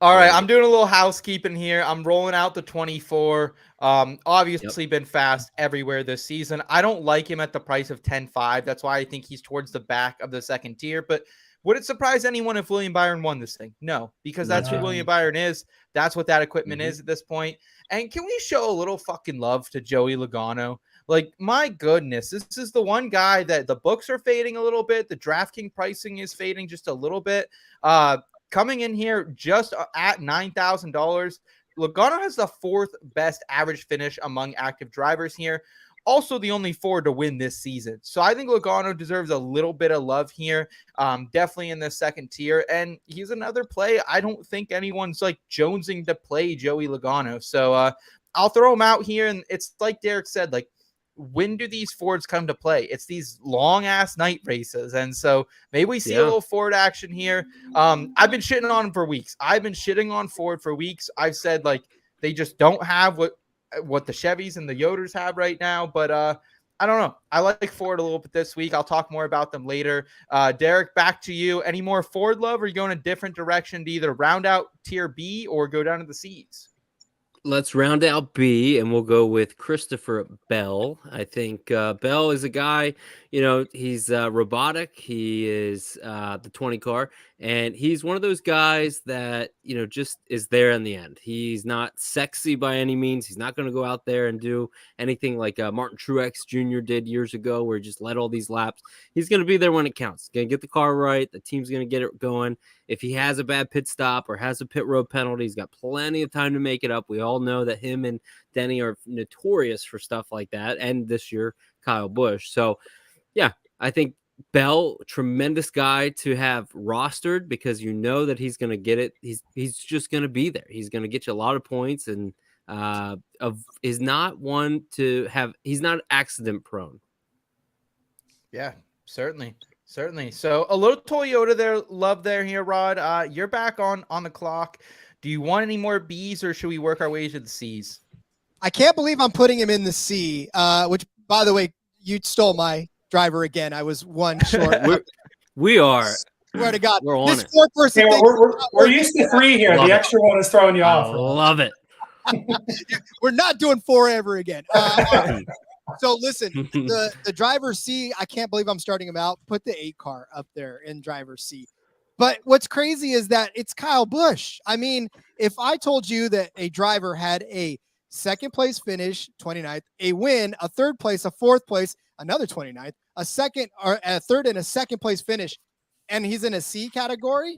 Speaker 4: All right, I'm doing a little housekeeping here. I'm rolling out the 24. Obviously been fast everywhere this season. I don't like him at the price of 10.5. That's why I think he's towards the back of the second tier. But would it surprise anyone if William Byron won this thing? No, because that's who William Byron is. That's what that equipment is at this point. And can we show a little fucking love to Joey Logano? Like, my goodness, this is the one guy that the books are fading a little bit. The DraftKings pricing is fading just a little bit. Coming in here just at $9,000. Logano has the 4th best average finish among active drivers here. Also the only Ford to win this season. So I think Logano deserves a little bit of love here. Definitely in the second tier. And he's another play. I don't think anyone's like jonesing to play Joey Logano. So I'll throw him out here. And it's like Derek said, like, when do these Fords come to play? It's these long ass night races. And so maybe we see a little Ford action here. I've been shitting on them for weeks. I've been shitting on Ford for weeks. I've said like they just don't have what the Chevys and the Yoders have right now. But I don't know. I like Ford a little bit this week. I'll talk more about them later. Derek, back to you. Any more Ford love, or are you going a different direction to either round out tier B or go down to the C's?
Speaker 5: Let's round out B, and we'll go with Christopher Bell. I think Bell is a guy, he's robotic. He is the 20 car, and he's one of those guys that, just is there in the end. He's not sexy by any means. He's not going to go out there and do anything like Martin Truex Jr. did years ago, where he just led all these laps. He's going to be there when it counts. He's going to get the car right. The team's going to get it going. If he has a bad pit stop or has a pit road penalty, he's got plenty of time to make it up. We all know that him and Denny are notorious for stuff like that. And this year, Kyle Busch. So, yeah, I think Bell, tremendous guy to have rostered, because that he's going to get it. He's just going to be there. He's going to get you a lot of points, and is not one to have. He's not accident prone.
Speaker 4: Yeah, certainly. So a little Toyota there, love there here, Rod. You're back on the clock. Do you want any more B's, or should we work our way to the C's?
Speaker 1: I can't believe I'm putting him in the C, which, by the way, you stole my driver again. I was one short.
Speaker 5: We are.
Speaker 1: Swear to God.
Speaker 5: We're on
Speaker 1: this
Speaker 5: it.
Speaker 1: Four-person thing-
Speaker 3: We're used to 3 here.
Speaker 5: Love
Speaker 3: The
Speaker 5: it.
Speaker 3: extra one is throwing you off.
Speaker 5: I love it.
Speaker 1: We're not doing 4 ever again. So listen, the driver C, I can't believe I'm starting him out. Put the 8 car up there in driver C. But what's crazy is that it's Kyle Busch. I mean, if I told you that a driver had a second place finish, 29th, a win, a third place, a fourth place, another 29th, a second or a third and a second place finish, and he's in a C category,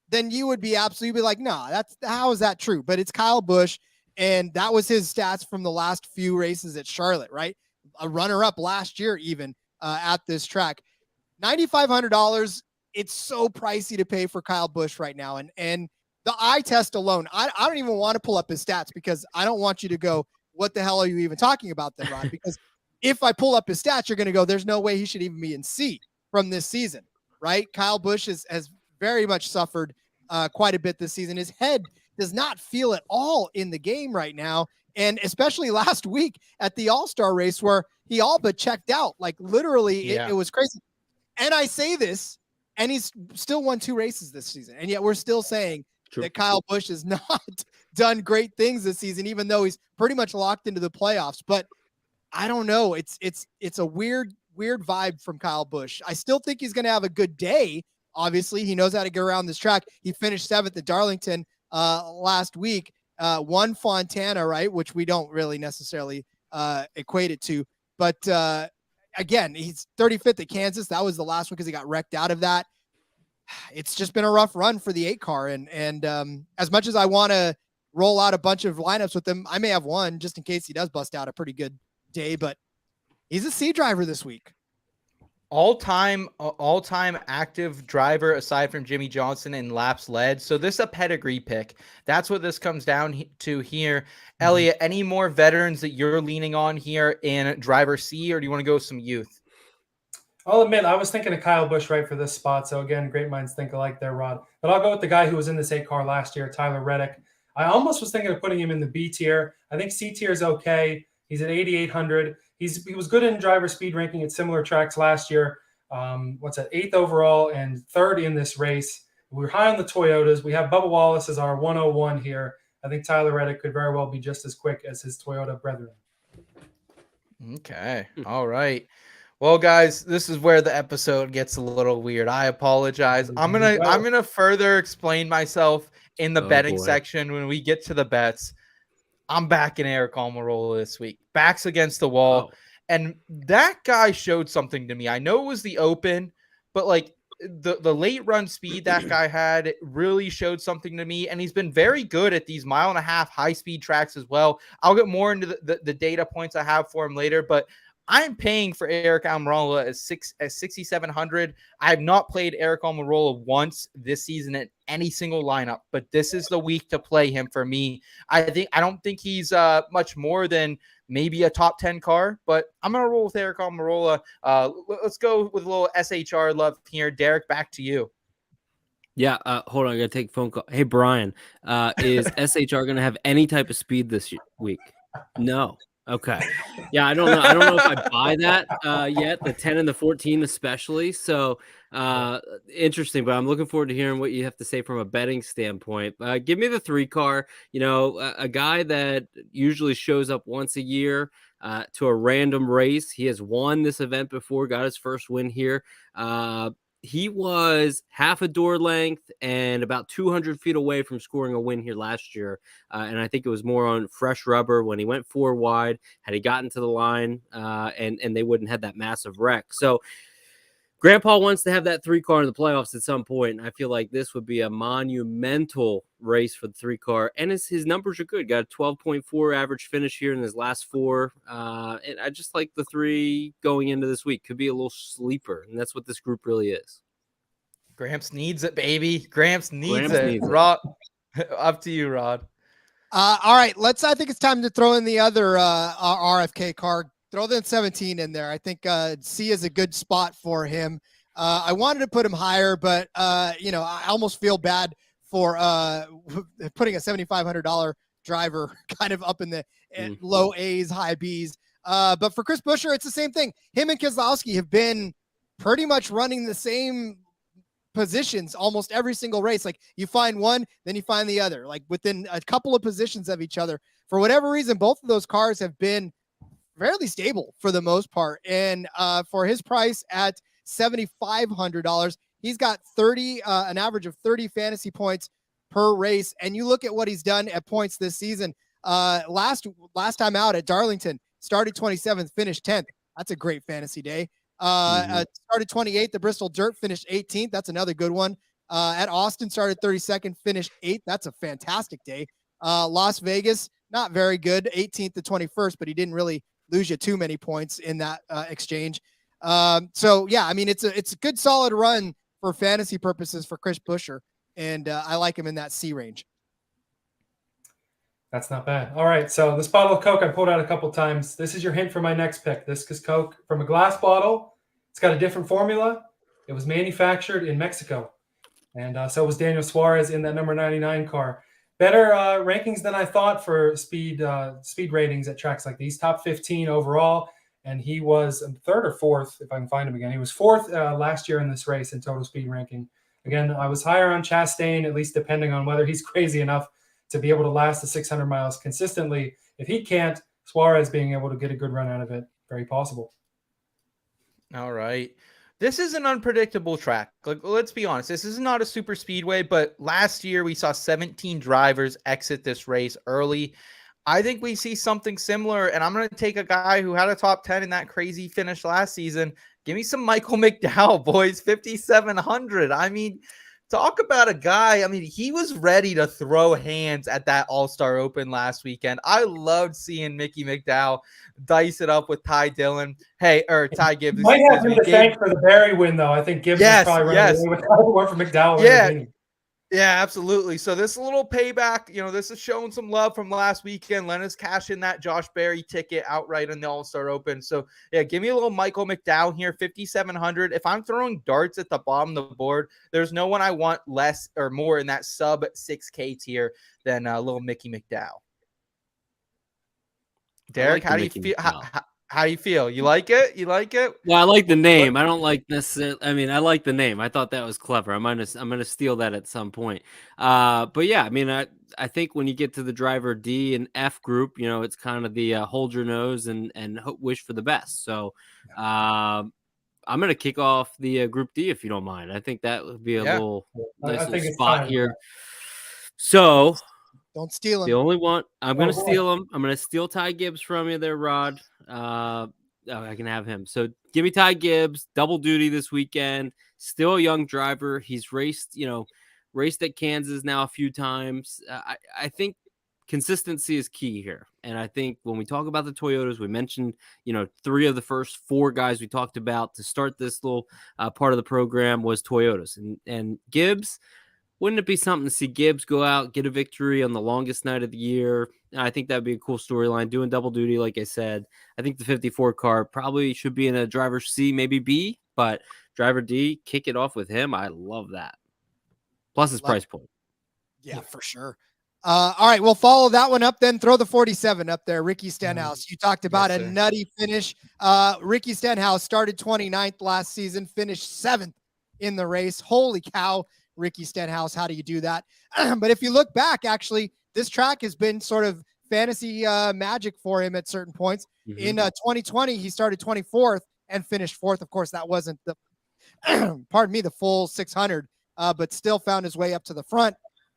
Speaker 1: then you would be absolutely like, nah, how is that true? But it's Kyle Busch, and that was his stats from the last few races at Charlotte, right? A runner-up last year even at this track. $9,500. It's so pricey to pay for Kyle Busch right now. And the eye test alone, I don't even want to pull up his stats, because I don't want you to go, what the hell are you even talking about then, Ron? Because if I pull up his stats, you're going to go, there's no way he should even be in C from this season, right? Kyle Busch has very much suffered quite a bit this season. His head does not feel at all in the game right now. And especially last week at the All-Star race, where he all but checked out. Like, literally, it was crazy. And I say this, and he's still won 2 races this season. And yet we're still saying that Kyle Busch has not done great things this season, even though he's pretty much locked into the playoffs. But I don't know. It's a weird vibe from Kyle Busch. I still think he's going to have a good day. Obviously, he knows how to get around this track. He finished 7th at Darlington last week. Won Fontana, right, which we don't really necessarily equate it to. But again, he's 35th at Kansas. That was the last one because he got wrecked out of that. It's just been a rough run for the 8 car. And as much as I want to roll out a bunch of lineups with him, I may have one just in case he does bust out a pretty good day. But he's a C driver this week.
Speaker 4: All-time active driver aside from Jimmie Johnson in laps led. So this is a pedigree pick. That's what this comes down to here. Elliot, any more veterans that you're leaning on here in driver C, or do you want to go with some youth?
Speaker 3: I'll admit, I was thinking of Kyle Busch right for this spot. So again, great minds think alike there, Rod. But I'll go with the guy who was in this 8 car last year, Tyler Reddick. I almost was thinking of putting him in the B tier. I think C tier is okay. He's at 8,800. He was good in driver speed ranking at similar tracks last year. 8th overall and 3rd in this race. We're high on the Toyotas. We have Bubba Wallace as our 101 here. I think Tyler Reddick could very well be just as quick as his Toyota brethren.
Speaker 4: Okay. All right. Well, guys, this is where the episode gets a little weird. I apologize. I'm gonna further explain myself in the betting section when we get to the bets. I'm back in Eric Almirola this week. Backs against the wall. Oh. And that guy showed something to me. I know it was the Open, but like the late run speed that guy had really showed something to me. And he's been very good at these 1.5 mile high speed tracks as well. I'll get more into the data points I have for him later, but I'm paying for Eric Almirola at 6,700. I have not played Eric Almirola once this season in any single lineup, but this is the week to play him for me. I don't think he's much more than maybe a top 10 car, but I'm gonna roll with Eric Almirola. Let's go with a little SHR love here. Derek, back to you.
Speaker 5: Yeah, hold on, I gotta take a phone call. Hey, Brian, is SHR gonna have any type of speed this week? No. Okay. Yeah, I don't know. I don't know if I buy that yet. The 10 and the 14, especially. So interesting. But I'm looking forward to hearing what you have to say from a betting standpoint. Give me the 3 car. You know, a guy that usually shows up once a year to a random race. He has won this event before. Got his first win here. He was half a door length and about 200 feet away from scoring a win here last year. And I think it was more on fresh rubber when he went 4 wide, had he gotten to the line and they wouldn't have that massive wreck. So Grandpa wants to have that 3 car in the playoffs at some point. And I feel like this would be a monumental race for the 3 car. And his numbers are good. Got a 12.4 average finish here in his last 4. And I just like the 3 going into this week. Could be a little sleeper. And that's what this group really is.
Speaker 4: Gramps needs it, baby. Gramps needs it. Rod, up to you, Rod.
Speaker 1: All right. I think it's time to throw in the other RFK car. Throw the 17 in there. I think C is a good spot for him. I wanted to put him higher, but I almost feel bad for putting a $7,500 driver kind of up in the low A's, high B's. But for Chris Buescher, it's the same thing. Him and Keselowski have been pretty much running the same positions almost every single race. Like you find one, then you find the other, like within a couple of positions of each other. For whatever reason, both of those cars have been fairly stable for the most part. And for his price at $7,500, he's got an average of 30 fantasy points per race. And you look at what he's done at points this season. Last time out at Darlington, started 27th, finished 10th. That's a great fantasy day. Started 28th. The Bristol Dirt finished 18th. That's another good one. At Austin, started 32nd, finished 8th. That's a fantastic day. Las Vegas, not very good, 18th to 21st, but he didn't really lose you too many points in that exchange. So yeah, I mean, it's a good solid run for fantasy purposes for Chris Buescher, and I like him in that C range.
Speaker 3: That's not bad. All right, so this bottle of Coke I pulled out a couple times. This is your hint for my next pick. This is Coke from a glass bottle. It's got a different formula. It was manufactured in Mexico, and so was Daniel Suarez in that number 99 car. Better rankings than I thought for speed ratings at tracks like these. Top 15 overall, and he was 3rd or 4th, if I can find him again. He was 4th last year in this race in total speed ranking. Again, I was higher on Chastain, at least depending on whether he's crazy enough to be able to last the 600 miles consistently. If he can't, Suarez being able to get a good run out of it, very possible.
Speaker 4: All right. This is an unpredictable track. Like, let's be honest. This is not a super speedway, but last year we saw 17 drivers exit this race early. I think we see something similar, and I'm going to take a guy who had a top 10 in that crazy finish last season. Give me some Michael McDowell, boys, 5,700. I mean, talk about a guy. I mean, he was ready to throw hands at that All-Star Open last weekend. I loved seeing Mickey McDowell dice it up with Ty Dillon. Ty Gibbs.
Speaker 3: Might have him to thank for the Barry win, though. I think Gibbs is probably running away with more for McDowell.
Speaker 4: Yeah, absolutely. So this little payback, this is showing some love from last weekend. Let us cash in that Josh Berry ticket outright in the All-Star Open. So yeah, give me a little Michael McDowell here, 5,700. If I'm throwing darts at the bottom of the board, there's no one I want less or more in that sub 6K tier than a little Mickey McDowell. Derek, how do you feel? How do you feel? You like it?
Speaker 5: Well, I like the name. I don't like necessarily. I mean, I like the name. I thought that was clever. I'm gonna steal that at some point. But yeah, I mean, I think when you get to the driver D and F group, it's kind of the hold your nose and wish for the best. So, I'm gonna kick off the group D if you don't mind. I think that would be a little nice little spot here. So.
Speaker 1: Don't steal him.
Speaker 5: The only one I'm going to steal him. I'm going to steal Ty Gibbs from you there, Rod. I can have him. So give me Ty Gibbs, double duty this weekend. Still a young driver. He's raced at Kansas now a few times. I think consistency is key here. And I think when we talk about the Toyotas, we mentioned, 3 of the first 4 guys we talked about to start this little part of the program was Toyotas. And Gibbs, wouldn't it be something to see Gibbs go out, get a victory on the longest night of the year? I think that'd be a cool storyline, doing double duty, like I said. I think the 54 car probably should be in a driver C, maybe B, but driver D, kick it off with him. I love that. Plus his price point.
Speaker 1: Yeah, for sure. All right, we'll follow that one up then. Throw the 47 up there, Ricky Stenhouse. You talked about a nutty finish. Ricky Stenhouse started 29th last season, finished 7th in the race. Holy cow, Ricky Stenhouse, how do you do that? But if you look back, actually, this track has been sort of fantasy magic for him at certain points.
Speaker 5: Mm-hmm.
Speaker 1: In 2020, he started 24th and finished 4th. Of course, that wasn't the, the full 600, but still found his way up to the front.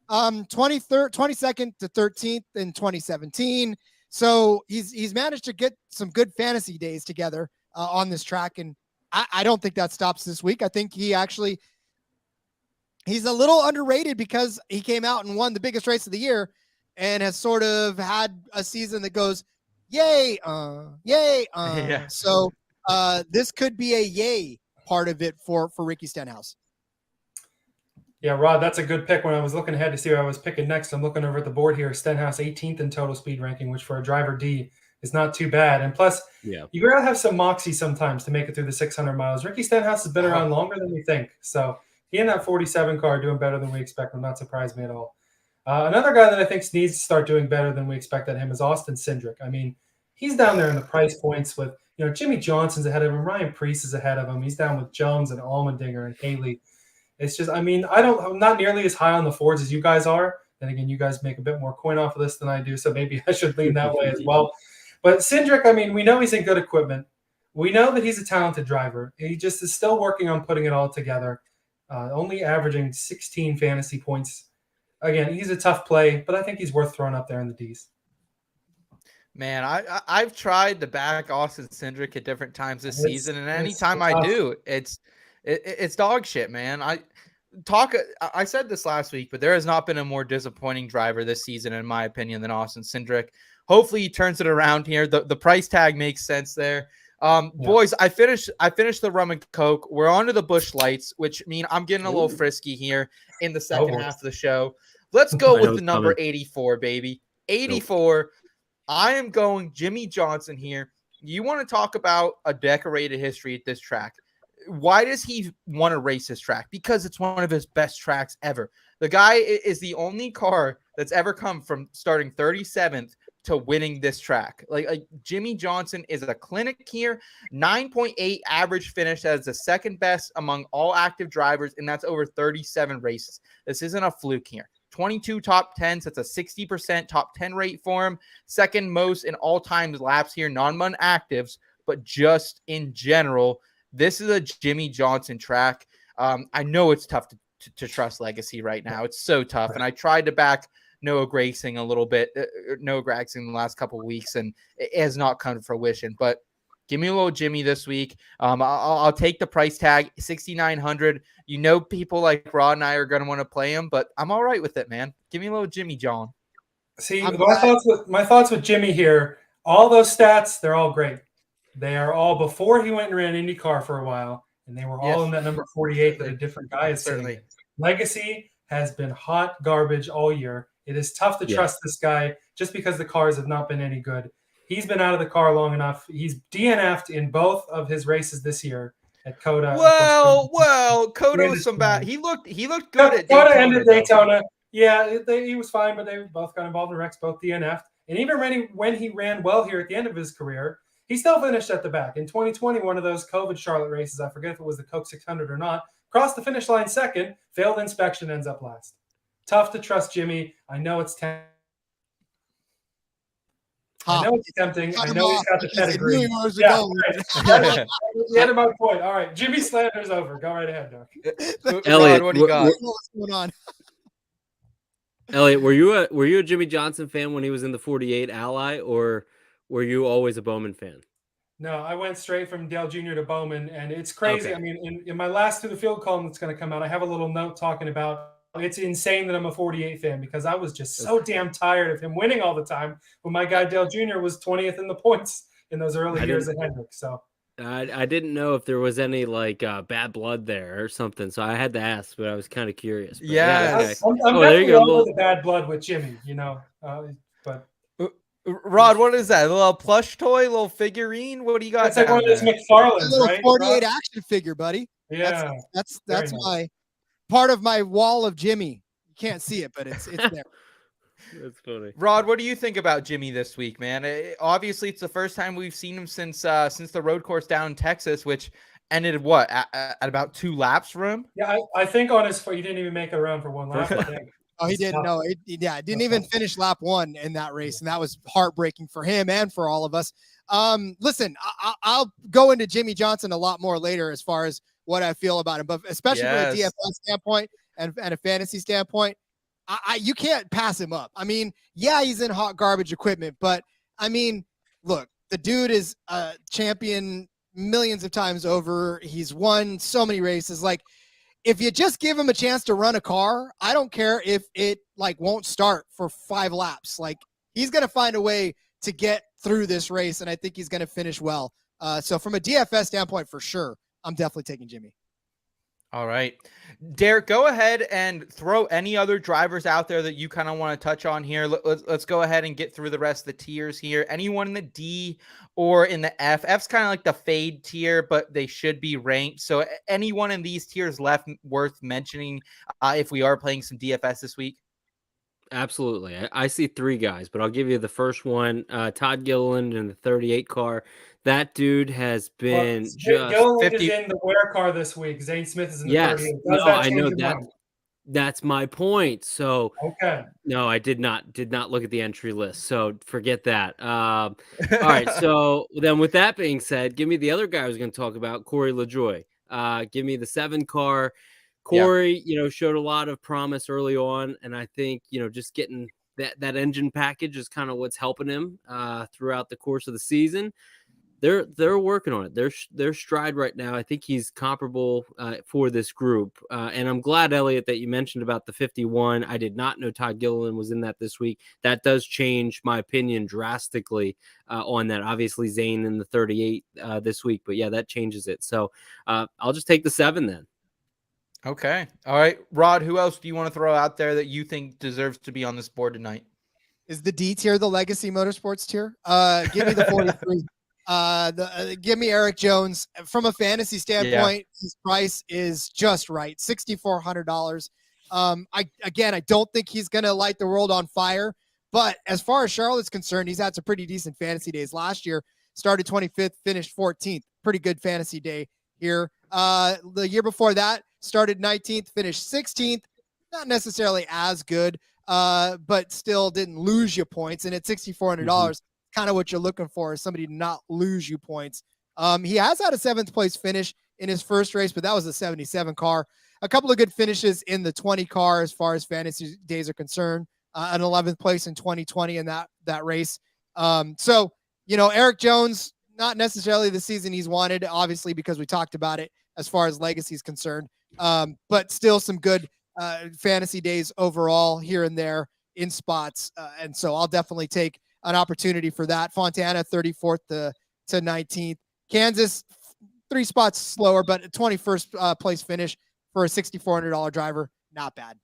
Speaker 1: 22nd to 13th in 2017. So he's managed to get some good fantasy days together on this track. And I don't think that stops this week. I think he's a little underrated because he came out and won the biggest race of the year and has sort of had a season that goes, yay.
Speaker 4: Yeah.
Speaker 1: So this could be a yay part of it for Ricky Stenhouse.
Speaker 3: Yeah, Rod, that's a good pick. When I was looking ahead to see who I was picking next, I'm looking over at the board here. Stenhouse 18th in total speed ranking, which for a driver D is not too bad. And plus, you got to have some moxie sometimes to make it through the 600 miles. Ricky Stenhouse has been around longer than we think. So he in that 47 car doing better than we expect will not surprise me at all. Another guy that I think needs to start doing better than we expect at him is Austin Cindric. I mean, he's down there in the price points with, Jimmie Johnson's ahead of him. Ryan Preece is ahead of him. He's down with Jones and Allmendinger and Haley. It's just, I'm not nearly as high on the Fords as you guys are. Then again, you guys make a bit more coin off of this than I do, so maybe I should lean that way as well. But Cindric, we know he's in good equipment. We know that he's a talented driver. He just is still working on putting it all together, only averaging 16 fantasy points. Again, he's a tough play, but I think he's worth throwing up there in the Ds.
Speaker 4: Man, I've tried to back Austin Cindric at different times this season, and anytime I do, it's dog shit, man. I said this last week, but there has not been a more disappointing driver this season, in my opinion, than Austin Cindric. Hopefully he turns it around here. The price tag makes sense there. Boys, I finished the rum and coke. We're on to the Busch Lights, which mean I'm getting a little frisky here in the second half of the show. Let's go with the number 84, baby. 84. I am going Jimmie Johnson here. You want to talk about a decorated history at this track. Why does he want to race this track? Because it's one of his best tracks ever. The guy is the only car that's ever come from starting 37th to winning this track. Like Jimmie Johnson is a clinic here. 9.8 average finish. That is the second best among all active drivers, and that's over 37 races. This isn't a fluke here. 22 top 10s. That's a 60% top 10 rate for him. Second most in all-time laps here. Non-mun actives, but just in general. This is a Jimmie Johnson track. I know it's tough to trust Legacy right now. It's so tough. And I tried to back Noah Gragson a little bit, Noah Gragson the last couple of weeks, and it has not come to fruition. But give me a little Jimmie this week. I'll take the price tag, $6,900. People like Rod and I are going to want to play him, but I'm all right with it, man. Give me a little Jimmie John.
Speaker 3: See, my thoughts with Jimmie here, all those stats, they're all great. They are all before he went and ran IndyCar for a while, and they were all in that number 48 that a different guy is certainly. Legacy has been hot garbage all year. It is tough to trust this guy just because the cars have not been any good. He's been out of the car long enough. He's DNF'd in both of his races this year at Coda.
Speaker 4: Well, Coda was some bad. He looked good at
Speaker 3: Coda ended Daytona. Yeah, he was fine, but they both got involved in wrecks, both DNF'd. And even when he ran well here at the end of his career, he still finished at the back. In 2020, one of those COVID Charlotte races, I forget if it was the Coke 600 or not, crossed the finish line second, failed inspection, ends up last. Tough to trust Jimmie. I know it's tempting. I know it's tempting. I know he's got the pedigree. The end of my point. All right, Jimmie slander's over. Go right ahead, Doc.
Speaker 4: Elliot, what do you got?
Speaker 1: What's going on?
Speaker 5: Elliot, were you a Jimmie Johnson fan when he was in the 48 Ally, or were you always a Bowman fan?
Speaker 3: No, I went straight from Dale Jr. to Bowman, and it's crazy.
Speaker 5: Okay.
Speaker 3: I mean, in my last To the Field column that's going to come out, I have a little note talking about it's insane that I'm a 48 fan because I was just so damn tired of him winning all the time when my guy Dale Jr. was 20th in the points in those early years at Hendrick. So
Speaker 5: I didn't know if there was any like bad blood there or something, so I had to ask, but I was kind of curious. But yeah, okay.
Speaker 4: Yes.
Speaker 3: I'm
Speaker 5: There you
Speaker 3: definitely
Speaker 5: go.
Speaker 3: over the bad blood with Jimmie, but
Speaker 4: Rod, what is that? A little plush toy, a little figurine? What do you got?
Speaker 3: it's like one of those
Speaker 4: there?
Speaker 1: A
Speaker 3: McFarlanes,
Speaker 1: little
Speaker 3: right?
Speaker 1: 48
Speaker 3: Rob?
Speaker 1: action figure, buddy.
Speaker 3: Yeah.
Speaker 1: That's
Speaker 3: Very nice.
Speaker 1: my part of my wall of Jimmie. You can't see it, but it's there.
Speaker 5: That's funny.
Speaker 4: Rod, what do you think about Jimmie this week, man? Obviously, it's the first time we've seen him since the road course down in Texas, which ended what at about 2 laps for him.
Speaker 3: Yeah, I think on his he didn't even make it around for one lap. I think.
Speaker 1: Oh, he didn't. No, it didn't even finish lap 1 in that race, and that was heartbreaking for him and for all of us. Listen, I'll go into Jimmie Johnson a lot more later as far as what I feel about him, but especially from a DFS standpoint and a fantasy standpoint, you can't pass him up. I mean, yeah, he's in hot garbage equipment, but I mean, look, the dude is a champion millions of times over. He's won so many races. Like, if you just give him a chance to run a car, I don't care if it won't start for 5 laps. Like, he's going to find a way to get through this race, and I think he's going to finish well. So from a DFS standpoint, for sure, I'm definitely taking Jimmie.
Speaker 4: All right. Derek, go ahead and throw any other drivers out there that you kind of want to touch on here. Let's go ahead and get through the rest of the tiers here. Anyone in the D or in the F? F's kind of like the fade tier, but they should be ranked. So anyone in these tiers left worth mentioning if we are playing some DFS this week?
Speaker 5: Absolutely. I see 3 guys, but I'll give you the first one. Todd Gilliland in the 38 car. That dude has been
Speaker 3: Gilliland
Speaker 4: 50
Speaker 3: is in the wear car this week. Zane Smith is in the 38.
Speaker 5: No,
Speaker 3: that
Speaker 5: I
Speaker 3: change
Speaker 5: know
Speaker 3: your
Speaker 5: that.
Speaker 3: mind?
Speaker 5: That's my point. So
Speaker 3: Okay.
Speaker 5: no, I did not look at the entry list. So forget that. All right. So then with that being said, give me the other guy I was going to talk about, Corey LaJoie. Give me the 7 car. Corey, showed a lot of promise early on. And I think, just getting that engine package is kind of what's helping him throughout the course of the season. They're working on it. Their stride right now. I think he's comparable for this group. And I'm glad, Elliot, that you mentioned about the 51. I did not know Todd Gilliland was in that this week. That does change my opinion drastically on that. Obviously, Zane in the 38 this week, but yeah, that changes it. So I'll just take the 7 then.
Speaker 4: Okay. All right. Rod, who else do you want to throw out there that you think deserves to be on this board tonight?
Speaker 1: Is the D tier the Legacy Motorsports tier? Give me the 43. Give me Eric Jones. From a fantasy standpoint, his price is just right, $6,400. I don't think he's gonna light the world on fire, but as far as Charlotte's concerned, he's had some pretty decent fantasy days. Last year, started 25th, finished 14th. Pretty good fantasy day here. The year before that, started 19th, finished 16th. Not necessarily as good, but still didn't lose you points. And at $6,400. Kind of what you're looking for is somebody to not lose you points. He has had a 7th place finish in his first race, but that was a 77 car. A couple of good finishes in the 20 car as far as fantasy days are concerned. An 11th place in 2020 in that race. So, Eric Jones, not necessarily the season he's wanted, obviously, because we talked about it as far as legacy is concerned. But still some good fantasy days overall here and there in spots. And so I'll definitely take an opportunity for that. Fontana, 34th to 19th. Kansas, 3 spots slower, but a 21st place finish for a $6,400 driver. Not bad.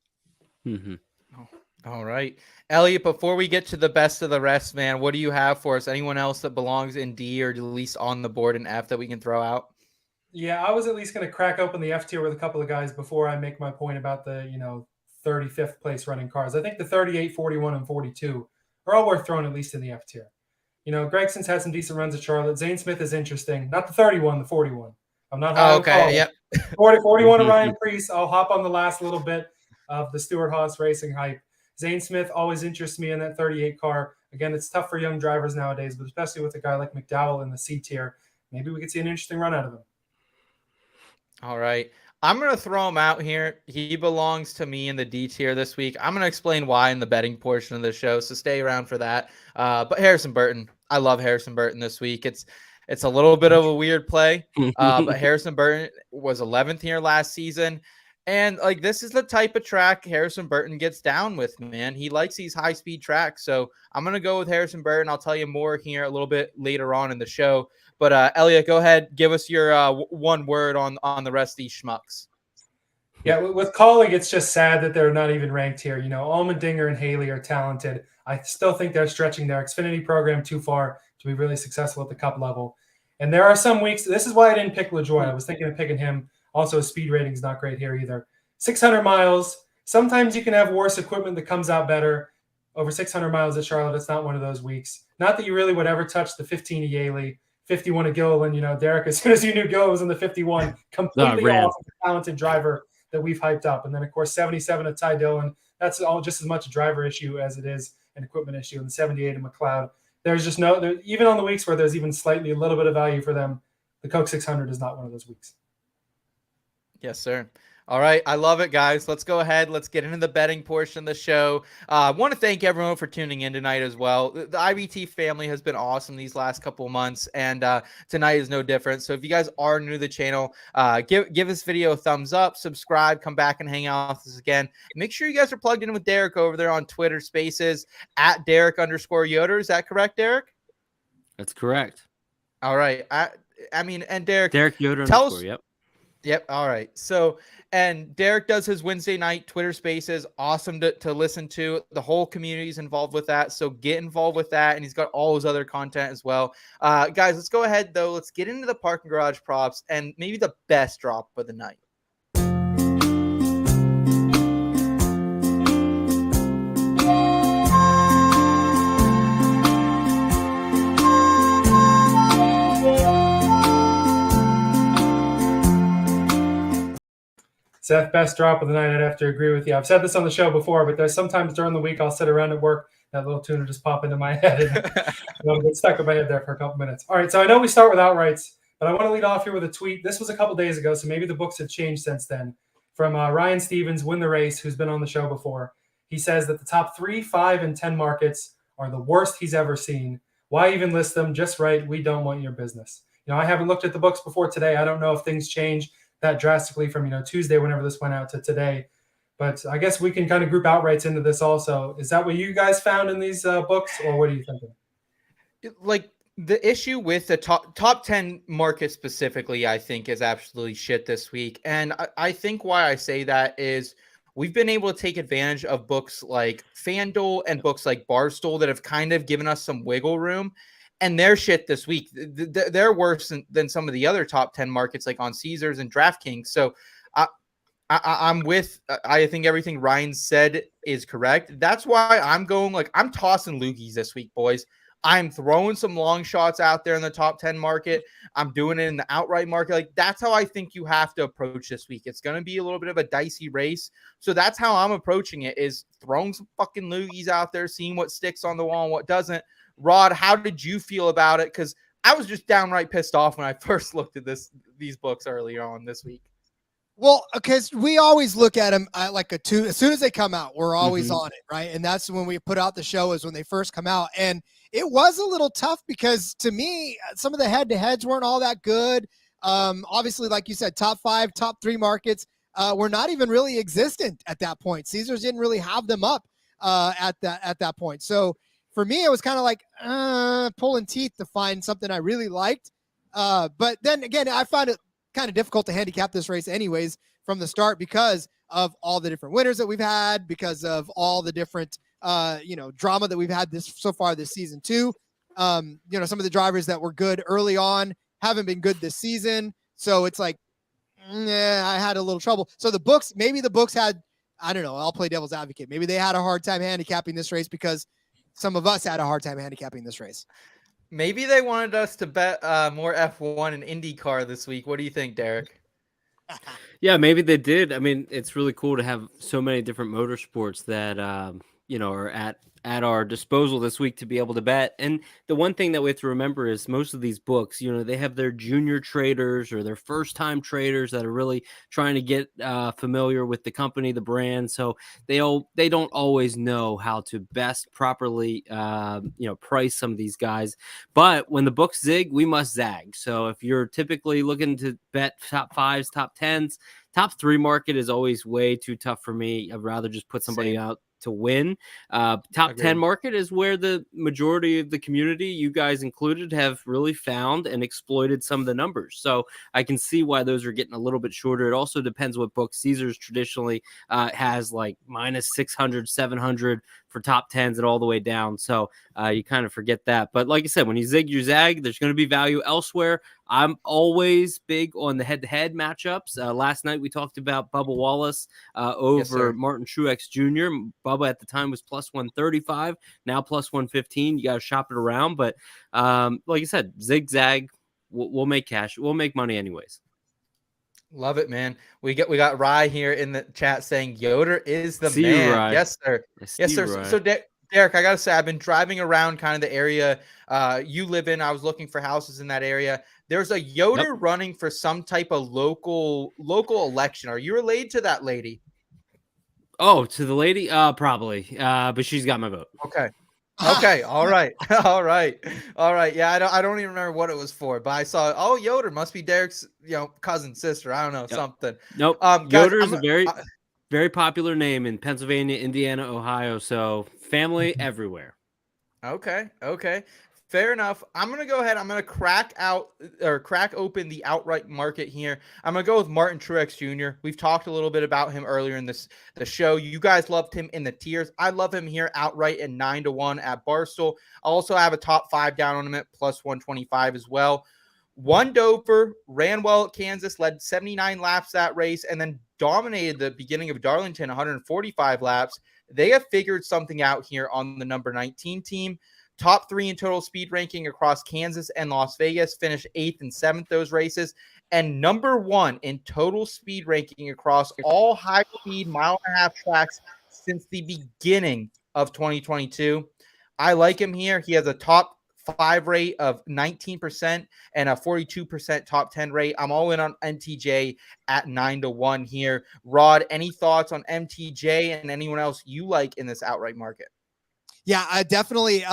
Speaker 4: All right. Elliot, before we get to the best of the rest, man, what do you have for us? Anyone else that belongs in D or at least on the board in F that we can throw out?
Speaker 3: Yeah, I was at least going to crack open the F tier with a couple of guys before I make my point about the, 35th place running cars. I think the 38, 41, and 42 are all worth throwing at least in the F tier. Gregson's had some decent runs at Charlotte. Zane Smith is interesting. Not the 31, the 41. I'm not high.
Speaker 4: Okay, yep.
Speaker 3: 41 of Ryan Preece. I'll hop on the last little bit of the Stewart Haas racing hype. Zane Smith always interests me in that 38 car. Again, it's tough for young drivers nowadays, but especially with a guy like McDowell in the C tier, maybe we could see an interesting run out of him.
Speaker 4: All right. I'm going to throw him out here. He belongs to me in the D tier this week. I'm going to explain why in the betting portion of the show, so stay around for that. But Harrison Burton, I love Harrison Burton this week. It's a little bit of a weird play, but Harrison Burton was 11th here last season. And like, this is the type of track Harrison Burton gets down with, man. He likes these high speed tracks. So I'm going to go with Harrison Burton. I'll tell you more here a little bit later on in the show. But Elliot, go ahead. Give us your one word on the rest of these schmucks.
Speaker 3: Yeah, with Colleague, it's just sad that they're not even ranked here. You know, Allmendinger and Haley are talented. I still think they're stretching their Xfinity program too far to be really successful at the Cup level. And there are some weeks. This is why I didn't pick LaJoie. I was thinking of picking him. Also, his speed rating is not great here either. 600 miles. Sometimes you can have worse equipment that comes out better. Over 600 miles at Charlotte, it's not one of those weeks. Not that you really would ever touch the 15 of Yaley, 51 of Gilliland. You know, Derek, as soon as you knew Gilliland was in the 51, completely off of the talented driver that we've hyped up. And then, of course, 77 of Ty Dillon. That's all just as much a driver issue as it is an equipment issue. And the 78 of McLeod. There's just even on the weeks where there's even slightly a little bit of value for them, the Coke 600 is not one of those weeks.
Speaker 4: Yes, sir. All right. I love it, guys. Let's go ahead. Let's get into the betting portion of the show. I want to thank everyone for tuning in tonight as well. The IBT family has been awesome these last couple of months, and tonight is no different. So if you guys are new to the channel, give this video a thumbs up, subscribe, come back and hang out with us again. Make sure you guys are plugged in with Derek over there on Twitter Spaces at Derek_Yoder. Is that correct, Derek?
Speaker 5: That's correct.
Speaker 4: All right. I mean, and Derek
Speaker 5: Yoder.
Speaker 4: Tell us.
Speaker 5: Yep.
Speaker 4: All right. So, and Derek does his Wednesday night Twitter Spaces. Awesome to listen to. The whole community is involved with that. So get involved with that. And he's got all his other content as well. Guys, let's go ahead, though. Let's get into the parking garage props and maybe the best drop of the night.
Speaker 3: Seth, best drop of the night. I'd have to agree with you. I've said this on the show before, but there's sometimes during the week I'll sit around at work, that little tune will just pop into my head and I'll get stuck in my head there for a couple minutes. All right, so I know we start with outrights, but I want to lead off here with a tweet. This was a couple days ago, so maybe the books have changed since then. From Ryan Stevens, Win the Race, who's been on the show before. He says that the top 3, 5, and 10 markets are the worst he's ever seen. Why even list them? Just right. We don't want your business. You know, I haven't looked at the books before today. I don't know if things change that drastically from, Tuesday, whenever this went out, to today. But I guess we can kind of group outrights into this also. Is that what you guys found in these books, or what are you thinking?
Speaker 4: Like, the issue with the top 10 market specifically, I think, is absolutely shit this week. And I think why I say that is we've been able to take advantage of books like FanDuel and books like Barstool that have kind of given us some wiggle room. And their shit this week, they're worse than some of the other top 10 markets like on Caesars and DraftKings. So I'm with, I think everything Ryan said is correct. That's why I'm going, like, I'm tossing loogies this week, boys. I'm throwing some long shots out there in the top 10 market. I'm doing it in the outright market. Like, that's how I think you have to approach this week. It's going to be a little bit of a dicey race. So that's how I'm approaching it, is throwing some fucking loogies out there, seeing what sticks on the wall and what doesn't. Rod, how did you feel about it? Because I was just downright pissed off when I first looked at these books earlier on this week.
Speaker 1: Well, because we always look at them like a 2. As soon as they come out, we're always on it, right? And that's when we put out the show, is when they first come out. And it was a little tough because, to me, some of the head-to-heads weren't all that good. Obviously, like you said, top 5, top 3 markets were not even really existent at that point. Caesars didn't really have them up at that point. So for me, it was kind of like pulling teeth to find something I really liked. But then again, I found it kind of difficult to handicap this race anyways from the start, because of all the different winners that we've had, because of all the different drama that we've had so far this season too. Some of the drivers that were good early on haven't been good this season. So it's like, I had a little trouble. So maybe the books had, I don't know, I'll play devil's advocate. Maybe they had a hard time handicapping this race because some of us had a hard time handicapping this race.
Speaker 4: Maybe they wanted us to bet more F1 and IndyCar this week. What do you think, Derek?
Speaker 5: Yeah, maybe they did. I mean, it's really cool to have so many different motorsports that are at our disposal this week to be able to bet. And the one thing that we have to remember is most of these books, they have their junior traders or their first time traders that are really trying to get familiar with the company, the brand. So they don't always know how to best properly, price some of these guys. But when the books zig, we must zag. So if you're typically looking to bet top 5s, top 10s, Top 3 market is always way too tough for me. I'd rather just put somebody
Speaker 4: Same.
Speaker 5: out to win. Top 10
Speaker 4: Agreed.
Speaker 5: market is where the majority of the community, you guys included, have really found and exploited some of the numbers. So I can see why those are getting a little bit shorter. It also depends what book. Caesars traditionally has like minus 600, 700 for top 10s and all the way down. So you kind of forget that. But like I said, when you zig, you zag, there's going to be value elsewhere. I'm always big on the head-to-head matchups. Last night we talked about Bubba Wallace over Martin Truex Jr. Bubba at the time was plus 135, now plus 115. You got to shop it around. But like I said, zigzag, we'll make cash. We'll make money anyways.
Speaker 4: Love it, man. We got Rye here in the chat saying Yoder is the
Speaker 5: See
Speaker 4: man.
Speaker 5: you, Rye.
Speaker 4: Yes, sir. Yes, sir.
Speaker 5: Rye.
Speaker 4: So Derek, I gotta say, I've been driving around kind of the area you live in. I was looking for houses in that area. There's a Yoder running for some type of local election. Are you related to that lady?
Speaker 5: Oh, to the lady? Probably. But she's got my vote.
Speaker 4: Okay. Okay. All right. All right. All right. Yeah. I don't even remember what it was for, but I saw, oh, Yoder must be Derek's, cousin, sister. I don't know, something.
Speaker 5: Nope.
Speaker 4: Guys,
Speaker 5: Yoder is a very popular name in Pennsylvania, Indiana, Ohio. So family everywhere.
Speaker 4: Okay. Fair enough. I'm going to go ahead. I'm going to crack open the outright market here. I'm going to go with Martin Truex Jr. We've talked a little bit about him earlier in the show. You guys loved him in the tiers. I love him here outright at 9-1 at Barstool. I also have a top 5 down on him at plus 125 as well. Won Dover, ran well at Kansas, led 79 laps that race, and then dominated the beginning of Darlington, 145 laps. They have figured something out here on the number 19 team. Top 3 in total speed ranking across Kansas and Las Vegas, finished 8th and 7th those races, and number 1 in total speed ranking across all high-speed mile-and-a-half tracks since the beginning of 2022. I like him here. He has a top 5 rate of 19% and a 42% top 10 rate. I'm all in on MTJ at 9-1 here. Rod, any thoughts on MTJ and anyone else you like in this outright market?
Speaker 1: Yeah, definitely.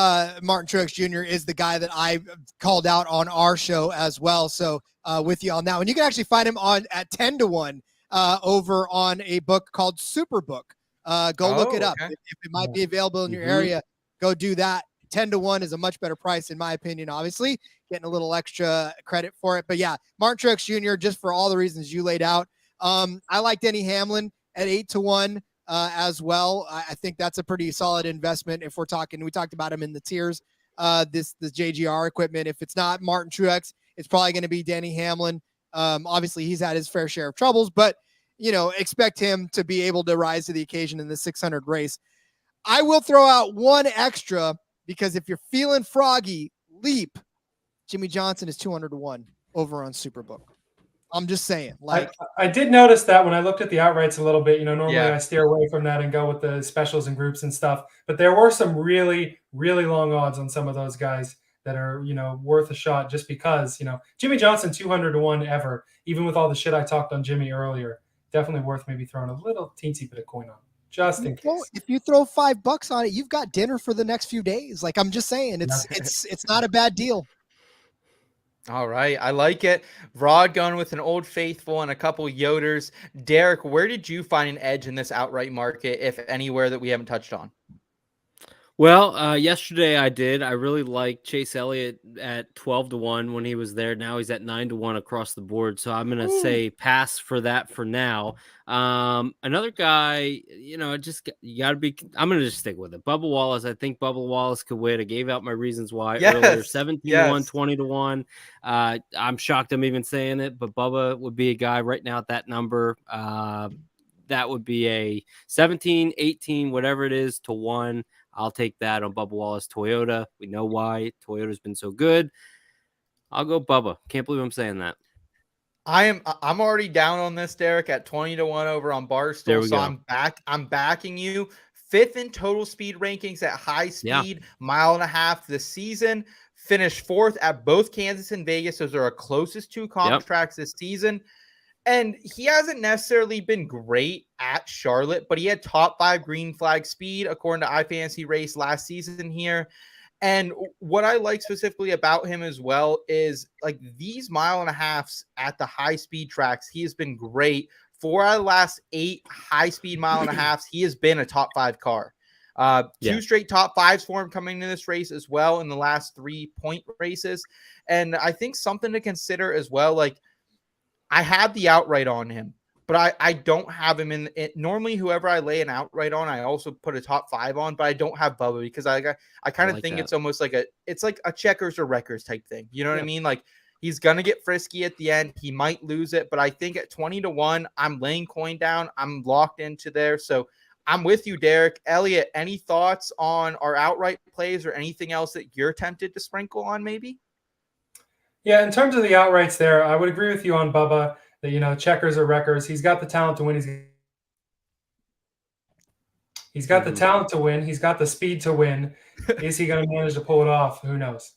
Speaker 1: Martin Truex Jr. is the guy that I called out on our show as well. So with you on that one, you can actually find him at 10-1 over on a book called Superbook. Go look it up.
Speaker 4: Okay.
Speaker 1: If it might be available in your area, go do that. 10-1 is a much better price, in my opinion, obviously, getting a little extra credit for it. But yeah, Martin Truex Jr., just for all the reasons you laid out. I like Denny Hamlin at 8-1. As well. I think that's a pretty solid investment. If we talked about him in the tiers, this JGR equipment. If it's not Martin Truex, it's probably going to be Denny Hamlin. Obviously he's had his fair share of troubles, but expect him to be able to rise to the occasion in the 600 race. I will throw out one extra because if you're feeling froggy, leap. Jimmie Johnson is 200-1 over on Superbook. I'm just saying.
Speaker 3: I did notice that when I looked at the outrights a little bit. Normally
Speaker 4: Yeah.
Speaker 3: I steer away from that and go with the specials and groups and stuff. But there were some really, really long odds on some of those guys that are, worth a shot just because, Jimmie Johnson 200-1 ever, even with all the shit I talked on Jimmy earlier, definitely worth maybe throwing a little teensy bit of coin on, just in case.
Speaker 1: If you throw $5 on it, you've got dinner for the next few days. I'm just saying, it's not a bad deal.
Speaker 4: All right. I like it. Rod going with an Old Faithful and a couple Yoders. Derek, where did you find an edge in this outright market, if anywhere that we haven't touched on?
Speaker 5: Well, yesterday I did. I really liked Chase Elliott at 12-1 when he was there. Now he's at 9-1 across the board. So I'm going to say pass for that for now. Another guy, you got to be, I'm going to just stick with it. Bubba Wallace. I think Bubba Wallace could win. I gave out my reasons why earlier. 17-1, 20-1. I'm shocked I'm even saying it, but Bubba would be a guy right now at that number. That would be a 17, 18, whatever it is to 1. I'll take that on Bubba Wallace Toyota. We know why Toyota's been so good. I'll go Bubba. Can't believe I'm saying that.
Speaker 4: I'm already down on this, Derek, at 20-1 over on Barstool. So go. I'm backing you. 5th in total speed rankings at high speed, mile and a half this season. Finished 4th at both Kansas and Vegas. Those are our closest 2 comp tracks this season. And he hasn't necessarily been great at Charlotte, but he had top 5 green flag speed according to iFantasy Race last season here. And what I like specifically about him as well is these mile and a halves at the high speed tracks. He has been great 4 out of the last 8 high-speed mile and a halves, he has been a top 5 car. 2 straight top 5s for him coming into this race as well in the last 3 point races. And I think something to consider as well, like I have the outright on him, but I don't have him in it. Normally, whoever I lay an outright on, I also put a top 5 on, but I don't have Bubba because I kind of think it's almost like it's like a checkers or wreckers type thing. You know what I mean? Like he's going to get frisky at the end. He might lose it, but I think at 20-1, I'm laying coin down. I'm locked into there. So I'm with you, Derek. Elliot, any thoughts on our outright plays or anything else that you're tempted to sprinkle on maybe?
Speaker 3: Yeah, in terms of the outrights there, I would agree with you on Bubba that, checkers or wreckers. He's got the talent to win. He's got the talent to win. He's got the speed to win. Is he going to manage to pull it off? Who knows?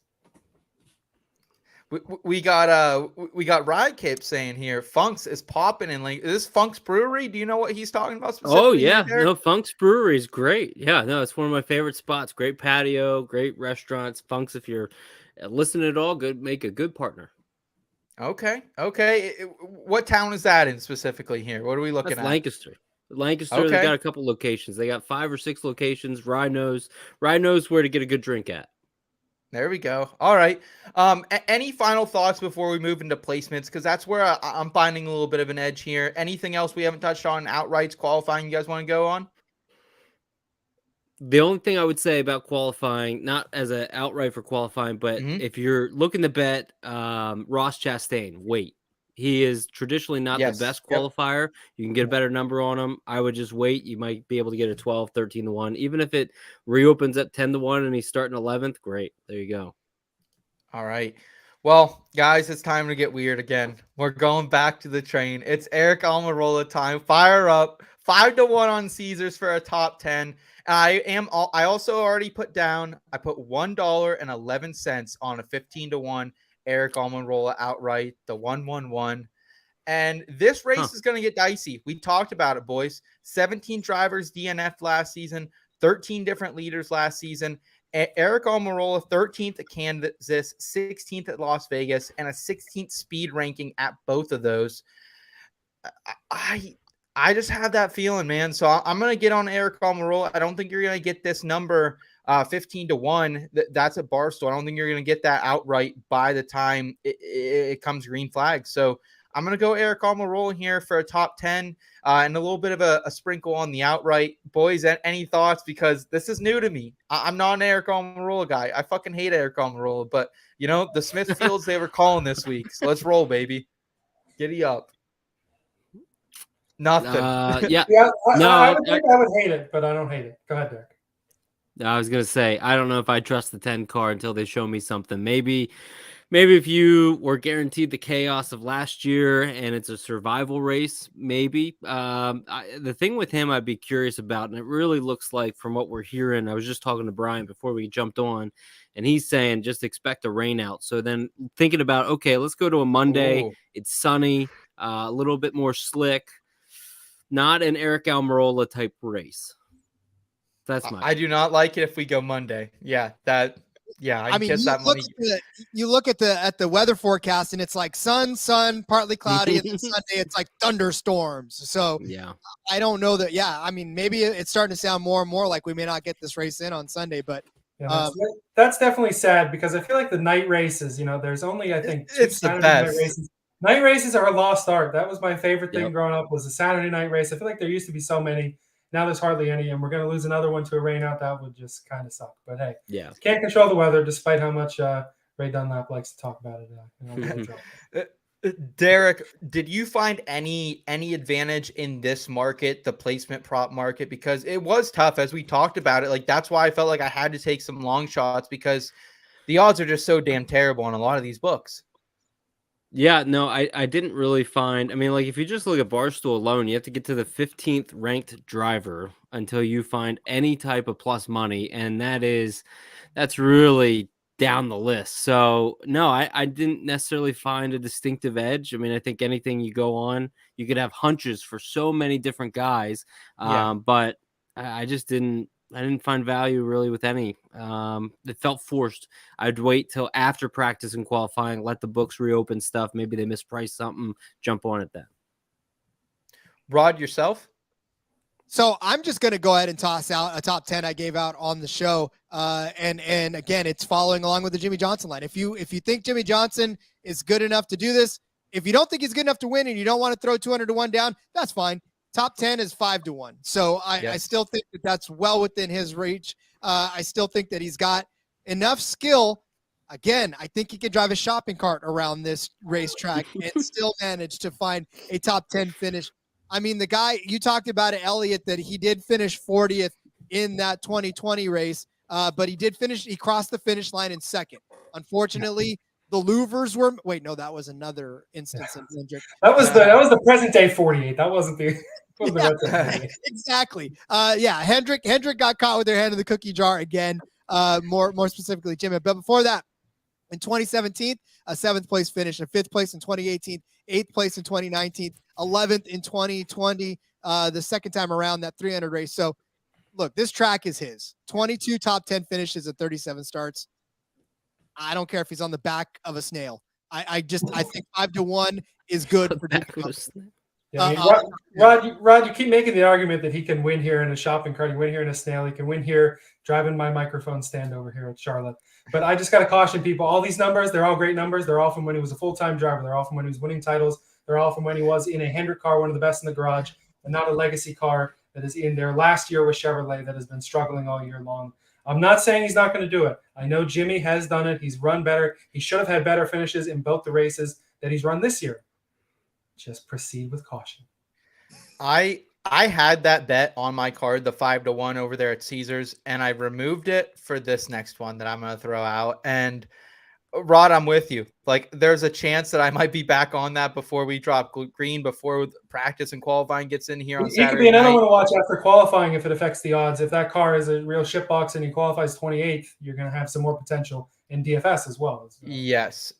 Speaker 4: We got Ride Cape saying here, Funk's is popping in like, is this Funk's Brewery? Do you know what he's talking about specifically?
Speaker 5: Oh yeah, no, Funk's Brewery is great. Yeah, no, it's one of my favorite spots. Great patio, great restaurants. Funk's, if you're listening at all, make a good partner.
Speaker 4: Okay. What town is that in specifically here? What are we looking at?
Speaker 5: Lancaster. Okay. They got a couple locations. They got 5 or 6 locations. Rye knows where to get a good drink at.
Speaker 4: There we go. All right. Any final thoughts before we move into placements? Because that's where I'm finding a little bit of an edge here. Anything else we haven't touched on? Outrights, qualifying, you guys want to go on?
Speaker 5: The only thing I would say about qualifying, not as an outright for qualifying, but if you're looking to bet Ross Chastain, wait. He is traditionally not the best qualifier. You can get a better number on him. I would just wait. You might be able to get a 12, 13-1. Even if it reopens at 10-1 and he's starting 11th, great. There you go.
Speaker 4: All right. Well, guys, it's time to get weird again. We're going back to the train. It's Eric Almirola time. Fire up. 5-1 on Caesars for a top 10. I also already put down, I put $1.11 on a 15-1 Eric Almirola outright, the 111. And this race is going to get dicey. We talked about it, boys. 17 drivers DNF last season, 13 different leaders last season. Eric Almirola, 13th at Kansas, 16th at Las Vegas, and a 16th speed ranking at both of those. I just have that feeling, man. So I'm going to get on Eric Almirola. I don't think you're going to get this number 15-1. That's a Barstool. I don't think you're going to get that outright by the time it comes green flag. So I'm going to go Eric Almirola here for a top 10 and a little bit of a sprinkle on the outright. Boys, any thoughts? Because this is new to me. I'm not an Eric Almirola guy. I fucking hate Eric Almirola. But, the Smithfields, they were calling this week. So let's roll, baby. Giddy up. Nothing.
Speaker 3: I would hate it, but I don't hate it. Go ahead, Derek.
Speaker 5: I was gonna say I don't know if I trust the 10 car until they show me something. Maybe if you were guaranteed the chaos of last year and it's a survival race, maybe. The thing with him, I'd be curious about, and it really looks like from what we're hearing. I was just talking to Brian before we jumped on, and he's saying just expect a rain out. So then thinking about, okay, let's go to a Monday. Ooh. It's sunny, a little bit more slick. Not an Eric Almirola type race. That's my.
Speaker 4: I do not like it if we go Monday. Yeah, that. Yeah, I mean,
Speaker 1: you look at the weather forecast and it's like sun, partly cloudy, and then Sunday it's like thunderstorms. So
Speaker 5: yeah,
Speaker 1: I don't know that. Yeah, I mean, maybe it's starting to sound more and more like we may not get this race in on Sunday, but
Speaker 3: that's definitely sad because I feel like the night races. There's only I think 2
Speaker 4: it's the best.
Speaker 3: Night races. Night races are a lost art. That was my favorite thing growing up was a Saturday night race. I feel like there used to be so many. Now there's hardly any, and we're going to lose another one to a rain out. That would just kind of suck. But hey, can't control the weather, despite how much Ray Dunlap likes to talk about it.
Speaker 4: Derek, did you find any advantage in this market, the placement prop market? Because it was tough, as we talked about it. Like that's why I felt like I had to take some long shots because the odds are just so damn terrible on a lot of these books.
Speaker 5: Yeah, no, I didn't really find. I mean, like if you just look at Barstool alone, you have to get to the 15th ranked driver until you find any type of plus money, and that's really down the list. So no, I didn't necessarily find a distinctive edge. I mean, I think anything you go on, you could have hunches for so many different guys, but I just didn't. I didn't find value really with any. It felt forced. I'd wait till after practice and qualifying, let the books reopen stuff. Maybe they mispriced something, jump on it then.
Speaker 4: Rod, yourself?
Speaker 1: So I'm just going to go ahead and toss out a top 10 I gave out on the show. And again, it's following along with the Jimmie Johnson line. If you think Jimmie Johnson is good enough to do this, if you don't think he's good enough to win and you don't want to throw 200 to 1 down, that's fine. Top 10 is 5 to 1. So I still think that that's well within his reach. I still think that he's got enough skill. Again, I think he can drive a shopping cart around this racetrack and still manage to find a top 10 finish. I mean, the guy, you talked about it, Elliot, that he did finish 40th in that 2020 race, but he crossed the finish line in second. Unfortunately, the louvers were, that was another instance of Hendrick.
Speaker 3: That was the present day 48. That wasn't the
Speaker 1: exactly. Hendrick got caught with their hand in the cookie jar again, more specifically, Jimmy. But before that, in 2017, a 7th place finish, a 5th place in 2018, 8th place in 2019, 11th in 2020, the second time around that 300 race. So, look, this track is his. 22 top 10 finishes at 37 starts. I don't care if he's on the back of a snail. I think 5 to 1 is good for Jimmie Johnson.
Speaker 3: Rod, you keep making the argument that he can win here in a shopping cart, he can win here in a snail, he can win here driving my microphone stand over here at Charlotte. But I just got to caution people, all these numbers, they're all great numbers. They're all from when he was a full-time driver. They're all from when he was winning titles. They're all from when he was in a Hendrick car, one of the best in the garage, and not a legacy car that is in there last year with Chevrolet that has been struggling all year long. I'm not saying he's not going to do it. I know Jimmy has done it. He's run better. He should have had better finishes in both the races that he's run this year. Just proceed with caution.
Speaker 4: I had that bet on my card, the 5 to 1 over there at Caesars, and I removed it for this next one that I'm going to throw out. And Rod, I'm with you. Like, there's a chance that I might be back on that before we drop green, before practice and qualifying gets in here on Saturday.
Speaker 3: He could be another one to watch after qualifying if it affects the odds. If that car is a real shitbox and he qualifies 28th, you're going to have some more potential in DFS as well.
Speaker 4: Yes.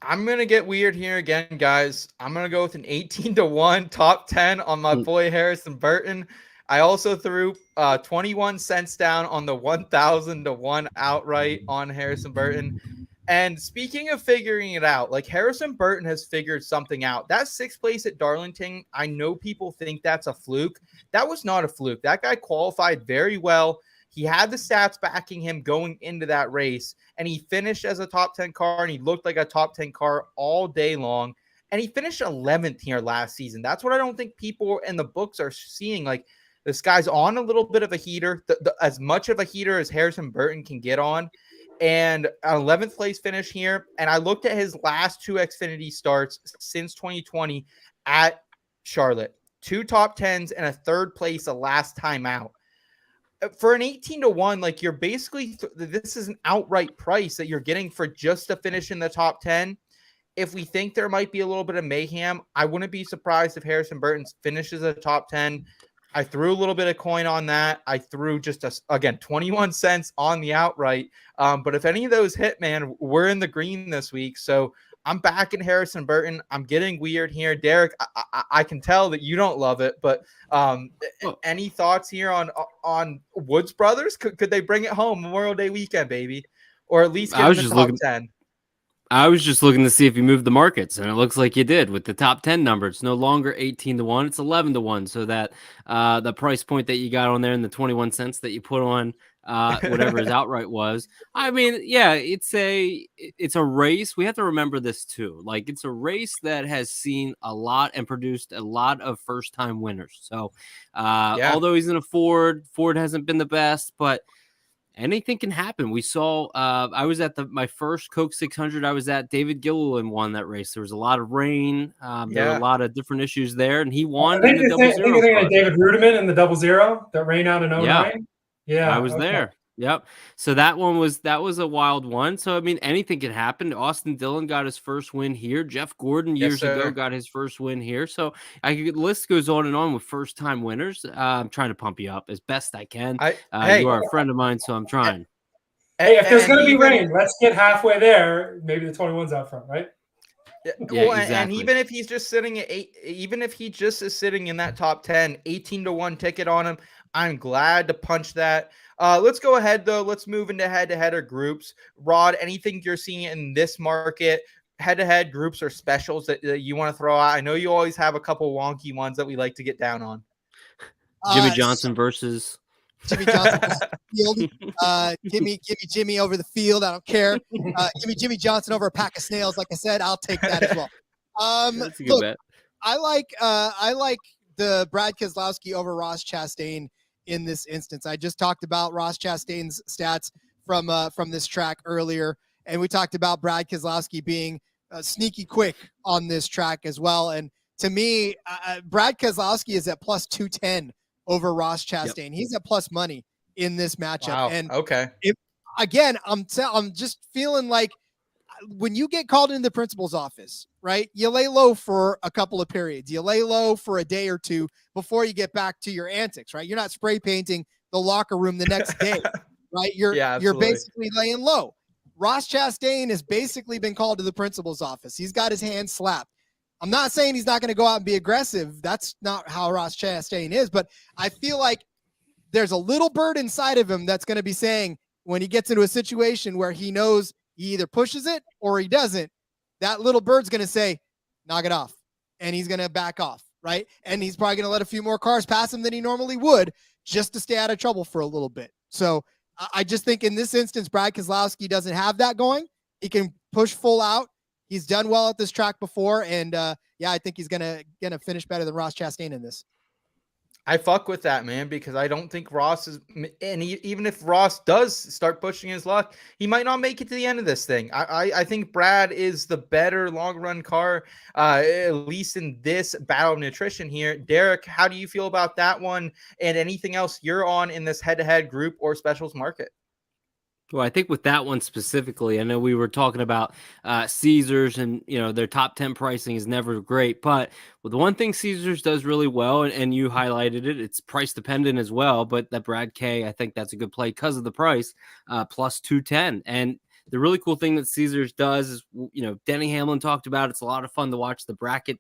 Speaker 4: I'm going to get weird here again, guys. I'm going to go with an 18 to 1 top 10 on my boy Harrison Burton. I also threw 21 cents down on the 1,000 to 1 outright on Harrison Burton. And speaking of figuring it out, like, Harrison Burton has figured something out. That 6th place at Darlington, I know people think that's a fluke. That was not a fluke. That guy qualified very well. He had the stats backing him going into that race, and he finished as a top 10 car, and he looked like a top 10 car all day long. And he finished 11th here last season. That's what I don't think people in the books are seeing. Like, this guy's on a little bit of a heater, as much of a heater as Harrison Burton can get on. And an 11th place finish here. And I looked at his last 2 Xfinity starts since 2020 at Charlotte. 2 top 10s and a 3rd place the last time out. For an 18 to 1, like, you're basically, this is an outright price that you're getting for just a finish in the top 10. If we think there might be a little bit of mayhem, I wouldn't be surprised if Harrison Burton finishes a top 10. I threw a little bit of coin on that. I threw just, 21 cents on the outright. But if any of those hit, man, we're in the green this week. So I'm back in Harrison Burton. I'm getting weird here. Derek, I can tell that you don't love it, but any thoughts here on Woods Brothers? Could they bring it home Memorial Day weekend, baby? Or at least get in the top 10?
Speaker 5: I was just looking to see if you moved the markets, and it looks like you did with the top 10 number. It's no longer 18 to 1. It's 11 to 1. So that the price point that you got on there and the 21 cents that you put on whatever his outright was. I mean, yeah, it's a race. We have to remember this too. Like, it's a race that has seen a lot and produced a lot of first-time winners. So although he's in a Ford hasn't been the best, but anything can happen. We saw, I was at my first Coke 600 I was at. David Gilliland won that race. There was a lot of rain. There were a lot of different issues there, and he won.
Speaker 3: I think you're thinking of David Rudiman in the 00 that rain out in 09. Yeah,
Speaker 5: I was there. Yep. So that was a wild one. So, I mean, anything can happen. Austin Dillon got his first win here. Jeff Gordon years ago got his first win here. So the list goes on and on with first time winners. I'm trying to pump you up as best I can. You are a friend of mine, so I'm trying.
Speaker 3: Hey, if there's going to be rain, let's get halfway there. Maybe the 21's out front, right?
Speaker 4: Yeah, exactly. And even if he's just sitting at 8, even if he just is sitting in that top 10, 18 to 1 ticket on him, I'm glad to punch that. Let's go ahead, though. Let's move into head-to-header groups. Rod, anything you're seeing in this market? head-to-head groups or specials that you want to throw out? I know you always have a couple wonky ones that we like to get down on.
Speaker 5: Jimmie Johnson versus
Speaker 1: Jimmie Johnson versus Field. Give me Jimmie over the field. I don't care. Give me Jimmie Johnson over a pack of snails. Like I said, I'll take that as well.
Speaker 5: That's a good bet.
Speaker 1: I like the Brad Keselowski over Ross Chastain in this instance. I just talked about Ross Chastain's stats from this track earlier, and we talked about Brad Keselowski being sneaky quick on this track as well. And to me, Brad Keselowski is at plus 210 over Ross Chastain. Yep. He's at plus money in this matchup.
Speaker 4: Wow.
Speaker 1: And
Speaker 4: okay,
Speaker 1: again, I'm just feeling like when you get called into the principal's office, right? You lay low for a couple of periods. You lay low for a day or two before you get back to your antics, right? You're not spray painting the locker room the next day, right? You're basically laying low. Ross Chastain has basically been called to the principal's office. He's got his hand slapped. I'm not saying he's not going to go out and be aggressive. That's not how Ross Chastain is, but I feel like there's a little bird inside of him that's going to be saying when he gets into a situation where he knows he either pushes it or he doesn't, that little bird's going to say, knock it off. And he's going to back off, right? And he's probably going to let a few more cars pass him than he normally would just to stay out of trouble for a little bit. So I just think in this instance, Brad Keselowski doesn't have that going. He can push full out. He's done well at this track before. And I think he's going to finish better than Ross Chastain in this.
Speaker 4: I fuck with that, man, because I don't think Ross is, and even if Ross does start pushing his luck, he might not make it to the end of this thing. I think Brad is the better long run car, at least in this battle of nutrition here. Derek, how do you feel about that one and anything else you're on in this head-to-head group or specials market?
Speaker 5: Well, I think with that one specifically, I know we were talking about Caesars and, their top 10 pricing is never great. But with the one thing Caesars does really well, and you highlighted it, it's price dependent as well. But that Brad K, I think that's a good play because of the price, plus 210. And the really cool thing that Caesars does is, Denny Hamlin talked about, it's a lot of fun to watch the bracket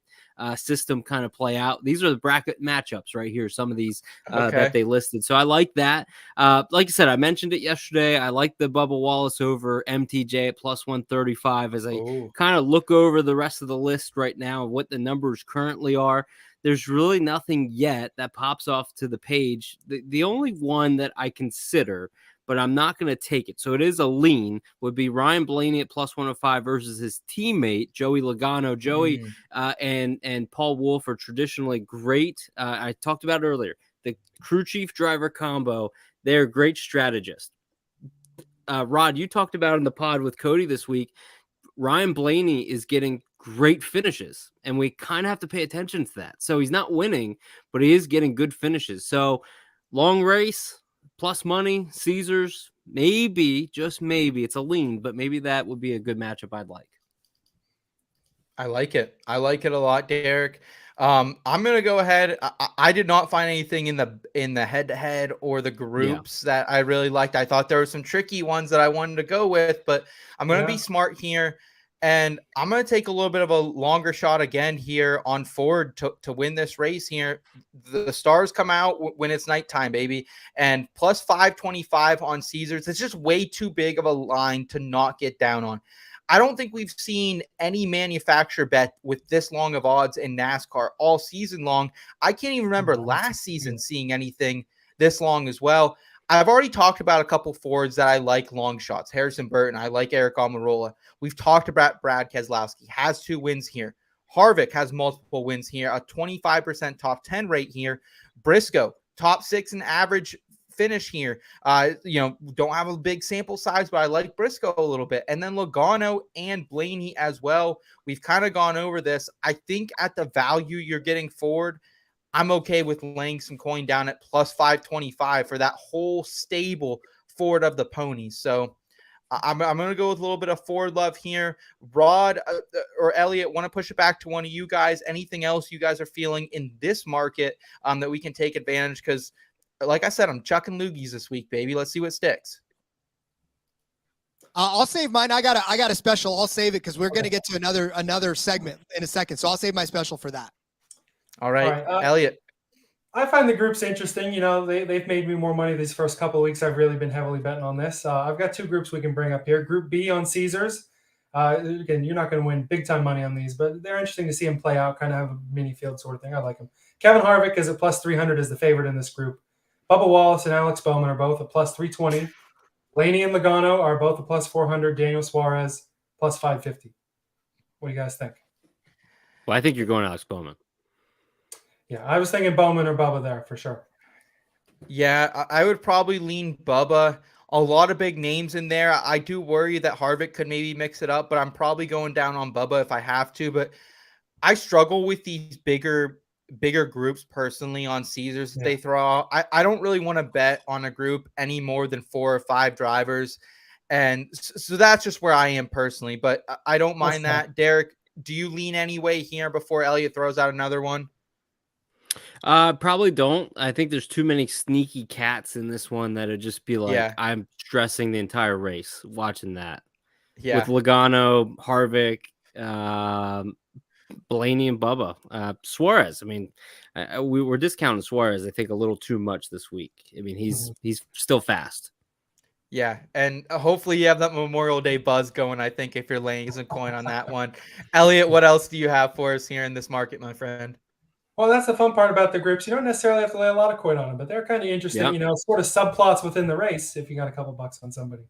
Speaker 5: system kind of play out. These are the bracket matchups right here, some of these that they listed. So I like that. Like I said, I mentioned it yesterday. I like the Bubba Wallace over MTJ at plus 135 as I kind of look over the rest of the list right now, what the numbers currently are. There's really nothing yet that pops off to the page. The only one that I consider, but I'm not going to take it, so it is a lean, would be Ryan Blaney at plus 105 versus his teammate, Joey Logano. Joey and Paul Wolf are traditionally great. I talked about it earlier. The crew chief driver combo, they're great strategists. Rod, you talked about in the pod with Cody this week, Ryan Blaney is getting great finishes, and we kind of have to pay attention to that. So he's not winning, but he is getting good finishes. So long race, plus money, Caesars, maybe, just maybe, it's a lean, but maybe that would be a good matchup I'd like.
Speaker 4: I like it. I like it a lot, Derek. I'm going to go ahead. I did not find anything in the head-to-head or the groups that I really liked. I thought there were some tricky ones that I wanted to go with, but I'm going to be smart here. And I'm going to take a little bit of a longer shot again here on Ford to win this race here. The stars come out when it's nighttime, baby. And plus 525 on Caesars. It's just way too big of a line to not get down on. I don't think we've seen any manufacturer bet with this long of odds in NASCAR all season long. I can't even remember last season seeing anything this long as well. I've already talked about a couple Fords that I like long shots. Harrison Burton, I like Eric Almirola. We've talked about Brad Keselowski, has 2 wins here. Harvick has multiple wins here, a 25% top 10 rate here. Briscoe, top 6 in average finish here. Don't have a big sample size, but I like Briscoe a little bit. And then Logano and Blaney as well. We've kind of gone over this. I think at the value you're getting Ford, I'm okay with laying some coin down at plus 525 for that whole stable Ford of the ponies. So I'm going to go with a little bit of Ford love here. Rod or Elliot, want to push it back to one of you guys. Anything else you guys are feeling in this market that we can take advantage? Because like I said, I'm chucking loogies this week, baby. Let's see what sticks.
Speaker 1: I'll save mine. I got a special. I'll save it because we're going to get to another segment in a second. So I'll save my special for that.
Speaker 4: All right. Elliot.
Speaker 3: I find the groups interesting. They've made me more money these first couple of weeks. I've really been heavily betting on this. I've got 2 groups we can bring up here. Group B on Caesars. Again, you're not going to win big time money on these, but they're interesting to see him play out, kind of have a mini field sort of thing. I like him. Kevin Harvick is at plus 300 as the favorite in this group. Bubba Wallace and Alex Bowman are both at plus 320. Blaney and Logano are both at plus 400. Daniel Suarez plus 550. What do you guys think?
Speaker 5: Well, I think you're going Alex Bowman.
Speaker 3: Yeah, I was thinking Bowman or Bubba there for sure.
Speaker 4: Yeah, I would probably lean Bubba. A lot of big names in there. I do worry that Harvick could maybe mix it up, but I'm probably going down on Bubba if I have to. But I struggle with these bigger groups personally on Caesars that they throw out. I don't really want to bet on a group any more than 4 or 5 drivers. And so that's just where I am personally, but I don't mind that. Derek, do you lean any way here before Elliot throws out another one?
Speaker 5: Probably don't. I think there's too many sneaky cats in this one that'd just be like, I'm stressing the entire race watching that.
Speaker 4: Yeah.
Speaker 5: With Logano, Harvick, Blaney, and Bubba. Suarez. I mean, we were discounting Suarez, I think, a little too much this week. I mean, he's still fast.
Speaker 4: Yeah, and hopefully you have that Memorial Day buzz going, I think, if you're laying some coin on that one. Elliot, what else do you have for us here in this market, my friend?
Speaker 3: Well, that's the fun part about the groups. You don't necessarily have to lay a lot of coin on them, but they're kind of interesting, sort of subplots within the race if you got a couple bucks on somebody.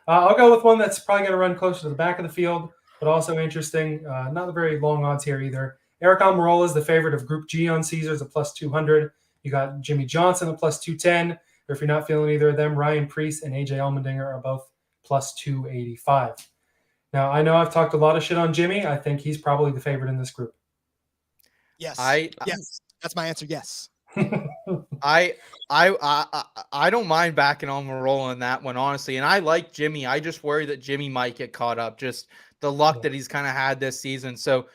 Speaker 3: I'll go with one that's probably going to run closer to the back of the field, but also interesting. Not very long odds here either. Eric Almirola is the favorite of Group G on Caesars at plus 200. You got Jimmie Johnson at plus 210. Or if you're not feeling either of them, Ryan Preece and AJ Allmendinger are both plus 285. Now, I know I've talked a lot of shit on Jimmy. I think he's probably the favorite in this group.
Speaker 1: Yes. Yes. That's my answer. Yes.
Speaker 4: I don't mind backing on Almirola in that one, honestly. And I like Jimmy. I just worry that Jimmy might get caught up. Just the luck that he's kind of had this season. So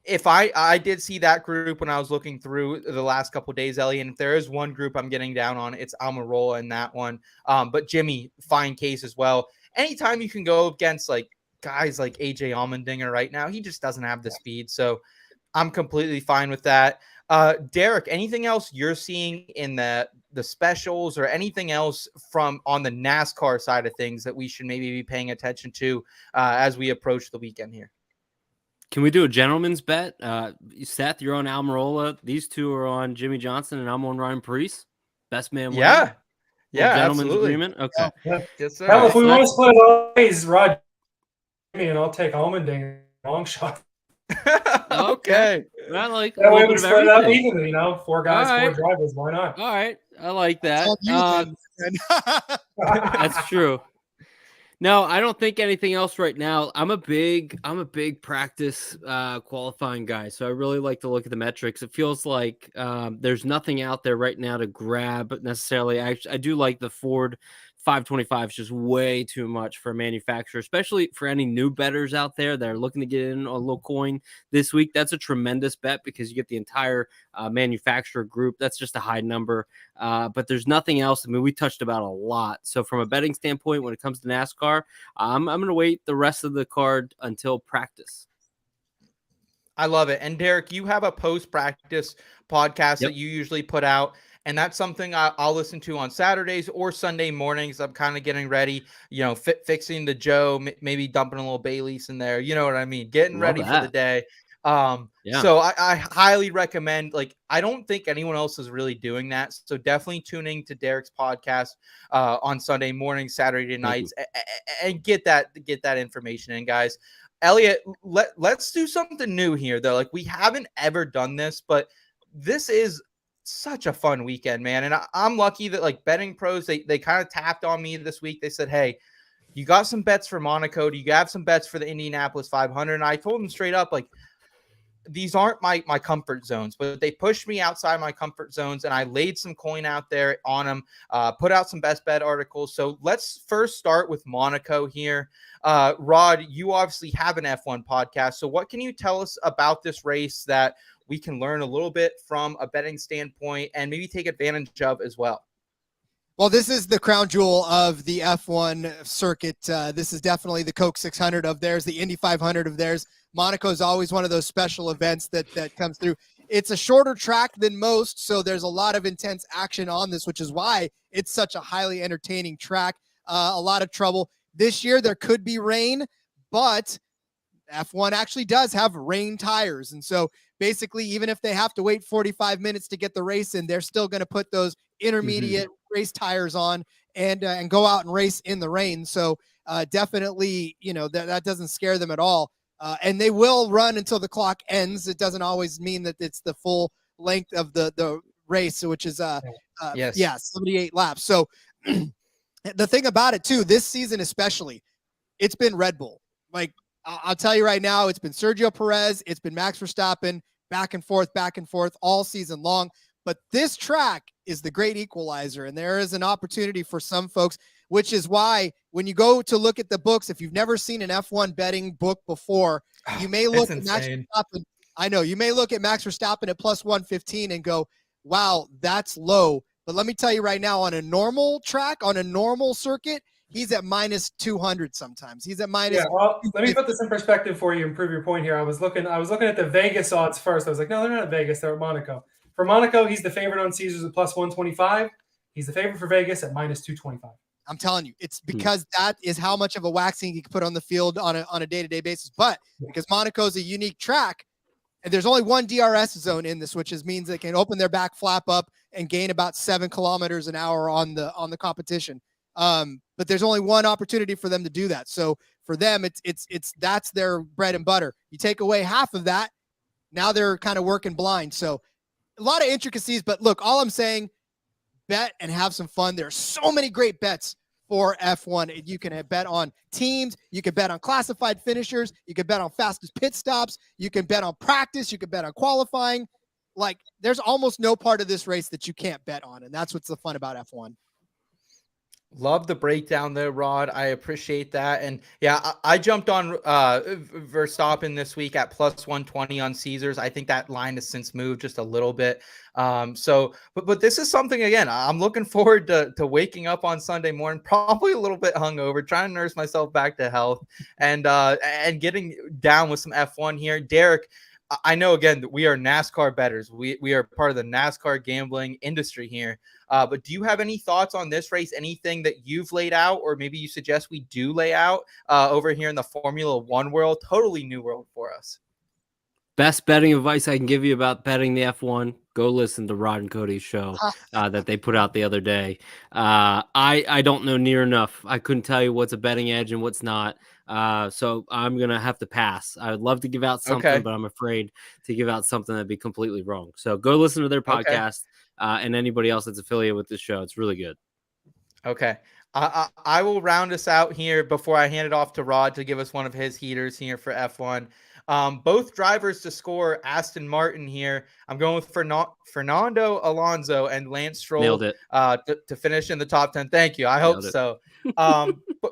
Speaker 4: if I did see that group when I was looking through the last couple of days, Elliot, and if there is one group I'm getting down on, it's Almirola in that one. But Jimmy, fine case as well. Anytime you can go against like guys like AJ Allmendinger right now, he just doesn't have the speed. So I'm completely fine with that. Derek, anything else you're seeing in the specials or anything else from on the NASCAR side of things that we should maybe be paying attention to as we approach the weekend here?
Speaker 5: Can we do a gentleman's bet? Seth, you're on Almirola. These two are on Jimmie Johnson, and I'm on Ryan Preece. Best man wins.
Speaker 4: Yeah,
Speaker 5: gentleman's
Speaker 4: absolutely.
Speaker 5: Agreement. Okay.
Speaker 4: Yes, sir.
Speaker 3: Well, if we want to split all ways, Rod, and I'll take Allmendinger long shot.
Speaker 5: Okay. I like
Speaker 3: that way
Speaker 5: a
Speaker 3: we
Speaker 5: bit of
Speaker 3: split it up
Speaker 5: everything.
Speaker 3: evenly, 4 guys, 4 drivers. Why not?
Speaker 5: All right. I like that. That's true. No, I don't think anything else right now. I'm a big practice qualifying guy, so I really like to look at the metrics. It feels like there's nothing out there right now to grab necessarily. I do like the Ford 525 is just way too much for a manufacturer, especially for any new bettors out there that are looking to get in on a little coin this week. That's a tremendous bet because you get the entire manufacturer group. That's just a high number. But there's nothing else. I mean, we touched about a lot. So from a betting standpoint, when it comes to NASCAR, I'm going to wait the rest of the card until practice.
Speaker 4: I love it. And Derek, you have a post-practice podcast that you usually put out. And that's something I'll listen to on Saturdays or Sunday mornings. I'm kind of getting ready, fixing the Joe, maybe dumping a little Bailey's in there. You know what I mean? Getting ready for the day. So I highly recommend, I don't think anyone else is really doing that. So definitely tuning to Derek's podcast on Sunday mornings, Saturday nights, and get that information in, guys. Elliot, let's do something new here, though. We haven't ever done this, but this is such a fun weekend, man. And I'm lucky that betting pros, they kind of tapped on me this week. They said, hey, you got some bets for Monaco. Do you have some bets for the Indianapolis 500? And I told them straight up, these aren't my comfort zones, but they pushed me outside my comfort zones, and I laid some coin out there on them, put out some best bet articles. So let's first start with Monaco here. Rod, you obviously have an F1 podcast. So what can you tell us about this race that we can learn a little bit from a betting standpoint and maybe take advantage of as well?
Speaker 1: Well, this is the crown jewel of the F1 circuit. This is definitely the Coke 600 of theirs, the Indy 500 of theirs. Monaco is always one of those special events that comes through. It's a shorter track than most, so there's a lot of intense action on this, which is why it's such a highly entertaining track. A lot of trouble. This year, there could be rain, but F1 actually does have rain tires. And so basically, even if they have to wait 45 minutes to get the race in, they're still going to put those intermediate race tires on and go out and race in the rain. So definitely, that doesn't scare them at all. And they will run until the clock ends. It doesn't always mean that it's the full length of the race, which is 78 laps. So the thing about it too, this season especially, it's been Red Bull. Like, I'll tell you right now, it's been Sergio Perez, it's been Max Verstappen, back and forth all season long. But this track is the great equalizer, and there is an opportunity for some folks, which is why when you go to look at the books, if you've never seen an F1 betting book before, you may look at Max Verstappen. I know you may look at Max Verstappen at plus 115 and go, wow, that's low. But let me tell you right now, on a normal track, on a normal circuit, he's at minus 200 sometimes. He's at minus.
Speaker 3: Yeah, well, let me put this in perspective for you and prove your point here. I was looking at the Vegas odds first. I was like, no, they're not at Vegas. They're at Monaco. For Monaco, he's the favorite on Caesars at plus 125. He's the favorite for Vegas at minus 225.
Speaker 1: I'm telling you, it's because that is how much of a waxing you can put on the field on a day-to-day basis. But because Monaco is a unique track, and there's only one DRS zone in this, which means they can open their back flap up and gain about 7 kilometers an hour on the competition. But there's only one opportunity for them to do that. So for them, it's that's their bread and butter. You take away half of that, now they're kind of working blind. So a lot of intricacies, but look, all I'm saying, bet and have some fun. There are so many great bets for F1. You can bet on teams. You can bet on classified finishers. You can bet on fastest pit stops. You can bet on practice. You can bet on qualifying. Like, there's almost no part of this race that you can't bet on. And that's what's the fun about F1.
Speaker 4: Love the breakdown there, Rod. I appreciate that. And yeah, I jumped on Verstappen this week at plus 120 on Caesars. I think that line has since moved just a little bit. But this is something, again, I'm looking forward to waking up on Sunday morning, probably a little bit hungover, trying to nurse myself back to health and getting down with some F1 here. Derek, I know, again, that we are NASCAR bettors. We are part of the NASCAR gambling industry here. But do you have any thoughts on this race? Anything that you've laid out, or maybe you suggest we do lay out over here in the Formula One world? Totally new world for us.
Speaker 5: Best betting advice I can give you about betting the F1, go listen to Rod and Cody's show that they put out the other day. I don't know near enough. I couldn't tell you what's a betting edge and what's not. So I'm going to have to pass. I would love to give out something, but I'm afraid to give out something that'd be completely wrong. So go listen to their podcast and anybody else that's affiliated with this show. It's really good.
Speaker 4: Okay. I will round us out here before I hand it off to Rod to give us one of his heaters here for F1. Both drivers to score Aston Martin here. I'm going with Fernando Alonso and Lance Stroll to finish in the top 10. Thank you. I hope so.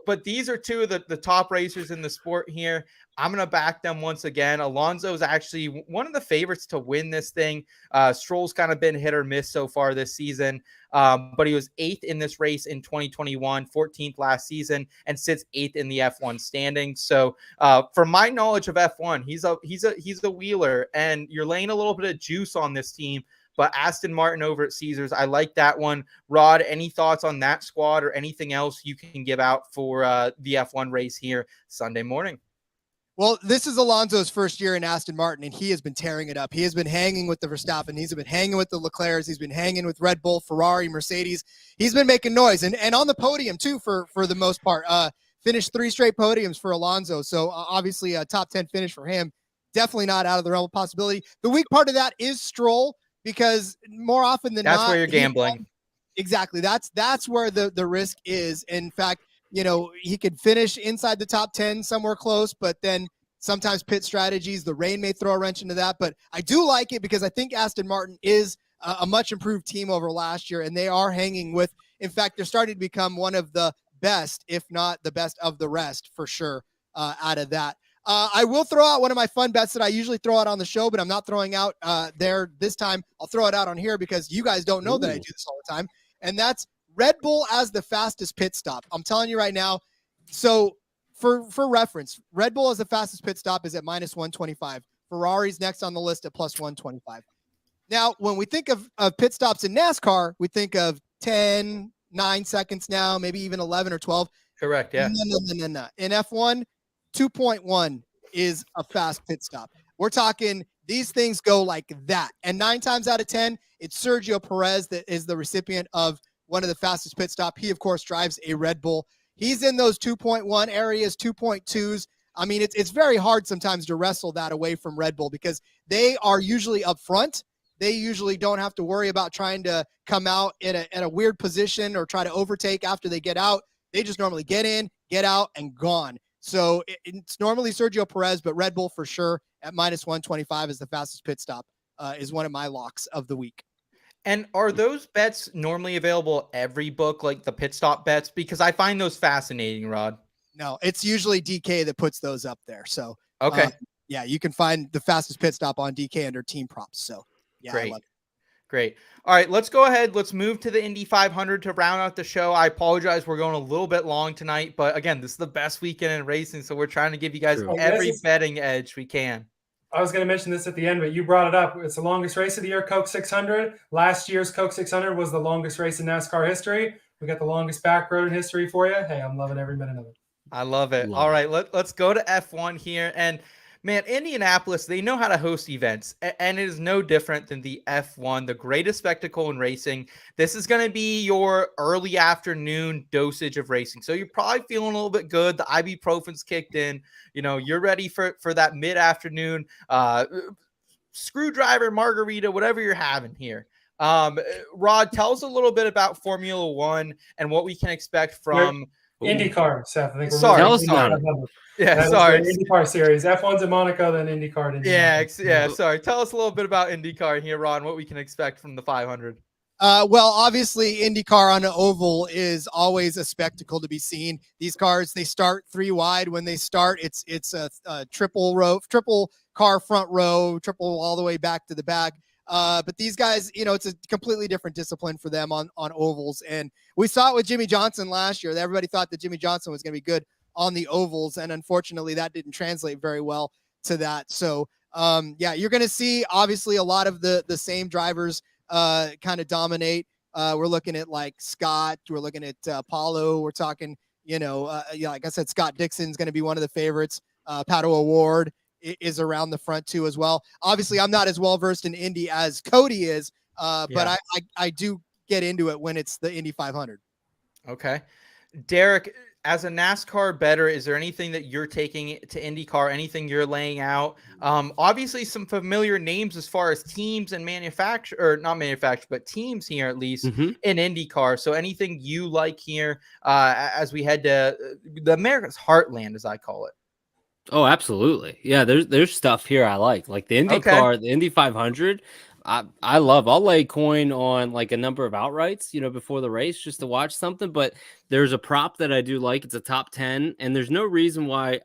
Speaker 4: But these are two of the top racers in the sport here. I'm going to back them once again. Alonso is actually one of the favorites to win this thing. Stroll's kind of been hit or miss so far this season, but he was 8th in this race in 2021, 14th last season, and sits 8th in the F1 standings. So from my knowledge of F1, he's a wheeler, and you're laying a little bit of juice on this team. But Aston Martin over at Caesars, I like that one. Rod, any thoughts on that squad or anything else you can give out for the F1 race here Sunday morning?
Speaker 1: Well, this is Alonso's first year in Aston Martin, and he has been tearing it up. He has been hanging with the Verstappen. He's been hanging with the Leclercs. He's been hanging with Red Bull, Ferrari, Mercedes. He's been making noise, and on the podium, too, for the most part. Finished 3 straight podiums for Alonso, so obviously a top 10 finish for him. Definitely not out of the realm of possibility. The weak part of that is Stroll, because more often than not,
Speaker 4: that's where you're gambling.
Speaker 1: Exactly. That's where the risk is. In fact, he could finish inside the top 10 somewhere close, but then sometimes pit strategies, the rain may throw a wrench into that. But I do like it because I think Aston Martin is a much improved team over last year, and they are hanging with, in fact, they're starting to become one of the best, if not the best of the rest for sure out of that. I will throw out one of my fun bets that I usually throw out on the show, but I'm not throwing out there this time. I'll throw it out on here because you guys don't know that I do this all the time. And that's Red Bull as the fastest pit stop. I'm telling you right now. So for reference, Red Bull as the fastest pit stop is at minus 125. Ferrari's next on the list at plus 125. Now, when we think of pit stops in NASCAR, we think of 10, 9 seconds now, maybe even 11 or 12.
Speaker 4: Correct, yeah.
Speaker 1: No. In F1, 2.1 is a fast pit stop. We're talking these things go like that. And 9 times out of 10, it's Sergio Perez that is the recipient of one of the fastest pit stop. He, of course, drives a Red Bull. He's in those 2.1 areas, 2.2s. I mean, it's very hard sometimes to wrestle that away from Red Bull because they are usually up front. They usually don't have to worry about trying to come out in a weird position or try to overtake after they get out. They just normally get in, get out, and gone. So it's normally Sergio Perez, but Red Bull for sure at minus 125 is the fastest pit stop, is one of my locks of the week.
Speaker 4: And are those bets normally available every book, like the pit stop bets? Because I find those fascinating, Rod.
Speaker 1: No, it's usually DK that puts those up there. So,
Speaker 4: okay.
Speaker 1: Yeah, you can find the fastest pit stop on DK under team props. So, yeah,
Speaker 4: great.
Speaker 1: I love it.
Speaker 4: Great. All right, let's go ahead. Let's move to the Indy 500 to round out the show. I apologize. We're going a little bit long tonight, but again, this is the best weekend in racing. So we're trying to give you guys every betting edge we can.
Speaker 3: I was going to mention this at the end, but you brought it up. It's the longest race of the year, Coke 600. Last year's Coke 600 was the longest race in NASCAR history. We got the longest back road in history for you. Hey, I'm loving every minute of it.
Speaker 4: I love it. All right, let's go to F1 here. And man, Indianapolis, they know how to host events, and it is no different than the F1, the greatest spectacle in racing. This is going to be your early afternoon dosage of racing. So you're probably feeling a little bit good. The ibuprofen's kicked in. You know, you're ready for that mid-afternoon screwdriver, margarita, whatever you're having here. Rod, tell us a little bit about Formula One and what we can expect from
Speaker 3: IndyCar, Seth. I think we're
Speaker 4: sorry. Yeah, sorry.
Speaker 3: IndyCar series. F1's in Monaco, then IndyCar.
Speaker 4: Yeah, sorry. Tell us a little bit about IndyCar here, Ron, what we can expect from the 500.
Speaker 1: Well, obviously, IndyCar on an oval is always a spectacle to be seen. These cars, they start 3 wide. When they start, it's a triple car front row, triple all the way back to the back. But these guys, you know, it's a completely different discipline for them on ovals. And we saw it with Jimmie Johnson last year. Everybody thought that Jimmie Johnson was going to be good on the ovals, and unfortunately that didn't translate very well to that. So yeah, you're going to see obviously a lot of the same drivers kind of dominate. We're looking at like Scott, we're looking at Paulo, we're talking, you know, like I said, Scott Dixon's going to be one of the favorites. Pato O'Ward is around the front too as well. Obviously I'm not as well versed in Indy as Cody is, but I do get into it when it's the Indy 500.
Speaker 4: Okay. Derek, as a NASCAR bettor, is there anything that you're taking to IndyCar, anything you're laying out? Obviously some familiar names as far as teams and but teams here at least in IndyCar. So anything you like here as we head to the America's Heartland, as I call it?
Speaker 5: Oh, absolutely. Yeah, there's stuff here I like the IndyCar, the Indy 500. I love. I'll lay coin on like a number of outrights, you know, before the race just to watch something. But there's a prop that I do like. It's a top 10, and there's no reason why.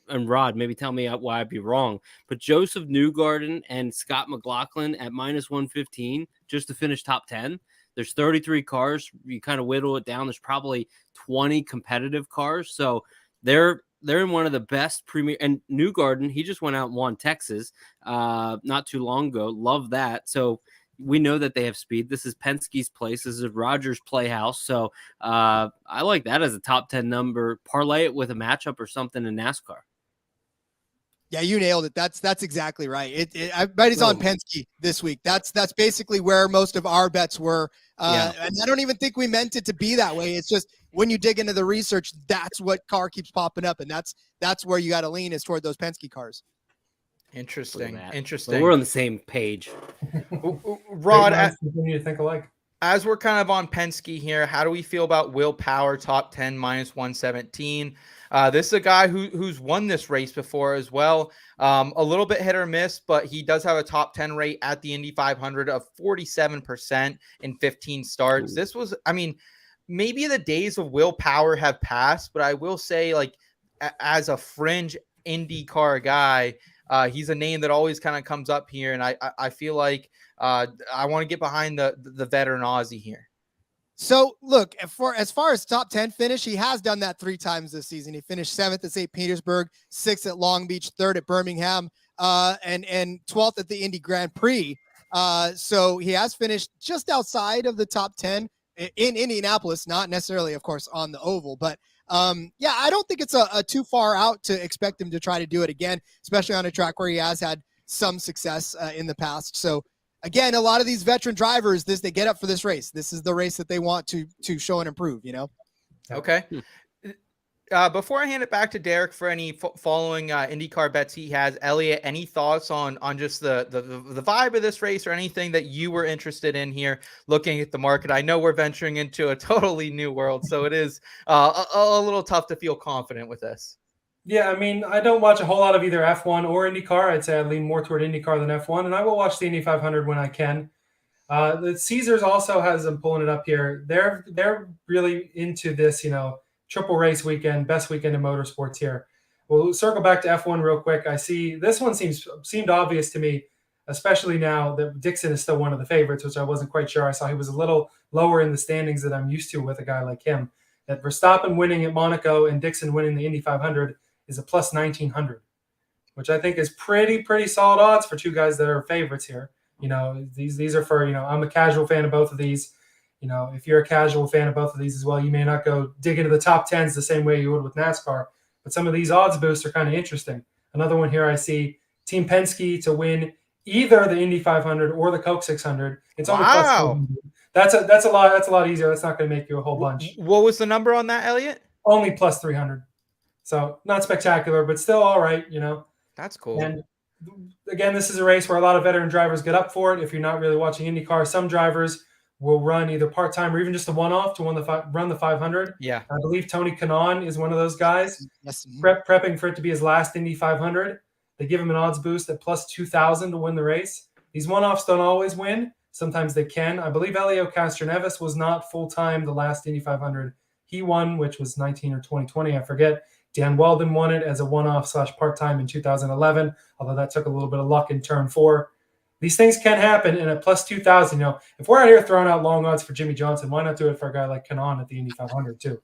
Speaker 5: And Rod, maybe tell me why I'd be wrong. But Joseph Newgarden and Scott McLaughlin at minus 115 just to finish top 10. There's 33 cars. You kind of whittle it down. There's probably 20 competitive cars. So they're in one of the best premier, and Newgarden, he just went out and won Texas not too long ago. Love that. So we know that they have speed. This is Penske's place. This is Rogers' Playhouse. So I like that as a top 10 number. Parlay it with a matchup or something in NASCAR.
Speaker 1: Yeah, you nailed it. That's exactly right. Everybody's on Penske this week. That's basically where most of our bets were. And I don't even think we meant it to be that way. It's just when you dig into the research, that's what car keeps popping up, and that's where you got to lean is toward those Penske cars.
Speaker 4: Interesting.
Speaker 5: Well, we're on the same page.
Speaker 4: Rod,
Speaker 3: continue to think alike.
Speaker 4: As we're kind of on Penske here, how do we feel about Will Power, top 10, minus 117? This is a guy who's won this race before as well. A little bit hit or miss, but he does have a top 10 rate at the Indy 500 of 47% in 15 starts. This was, I mean, maybe the days of Will Power have passed, but I will say, like, as a fringe IndyCar guy, he's a name that always kind of comes up here, and I feel like I want to get behind the veteran Aussie here.
Speaker 1: So look, as far as top 10 finish, he has done that 3 times this season. He finished 7th at St. Petersburg, 6th at Long Beach, 3rd at Birmingham, and 12th at the Indy Grand Prix. So he has finished just outside of the top 10 in Indianapolis, not necessarily, of course, on the oval, but Yeah, I don't think it's a too far out to expect him to try to do it again, especially on a track where he has had some success in the past. So again, a lot of these veteran drivers, they get up for this race. This is the race that they want to show and improve,
Speaker 4: Okay. Before I hand it back to Derek for any following IndyCar bets he has, Elliot, any thoughts on just the vibe of this race or anything that you were interested in here looking at the market? I know we're venturing into a totally new world, so it is a little tough to feel confident with this.
Speaker 3: Yeah, I mean, I don't watch a whole lot of either F1 or IndyCar. I'd say I lean more toward IndyCar than F1, and I will watch the Indy 500 when I can. The Caesars also has them pulling it up here. They're really into this, triple race weekend, best weekend in motorsports here. We'll circle back to F1 real quick. I see this one seemed obvious to me, especially now that Dixon is still one of the favorites, which I wasn't quite sure. I saw he was a little lower in the standings than I'm used to with a guy like him. That Verstappen winning at Monaco and Dixon winning the Indy 500 is a plus 1900, which I think is pretty solid odds for two guys that are favorites here. These are for, I'm a casual fan of both of these. If you're a casual fan of both of these as well, you may not go dig into the top 10s the same way you would with NASCAR, but some of these odds boosts are kind of interesting. Another one here I see Team Penske to win either the Indy 500 or the Coke 600. It's only plus 400. That's a lot easier. That's not going to make you a whole bunch.
Speaker 4: What was the number on that, Elliot?
Speaker 3: Only plus 300. So not spectacular, but still all right,
Speaker 4: That's cool.
Speaker 3: And again, this is a race where a lot of veteran drivers get up for it. If you're not really watching IndyCar, some drivers will run either part-time or even just a one-off to run the 500.
Speaker 4: Yeah.
Speaker 3: I believe Tony Kanaan is one of those guys.
Speaker 1: Yes.
Speaker 3: Prepping for it to be his last Indy 500. They give him an odds boost at plus 2,000 to win the race. These one-offs don't always win. Sometimes they can. I believe Elio Castroneves was not full-time the last Indy 500. He won, which was 19 or 2020, I forget. Dan Weldon won it as a one-off / part-time in 2011, although that took a little bit of luck in turn 4. These things can happen, and at plus 2,000, if we're out here throwing out long odds for Jimmie Johnson, why not do it for a guy like Kanaan at the Indy 500 too?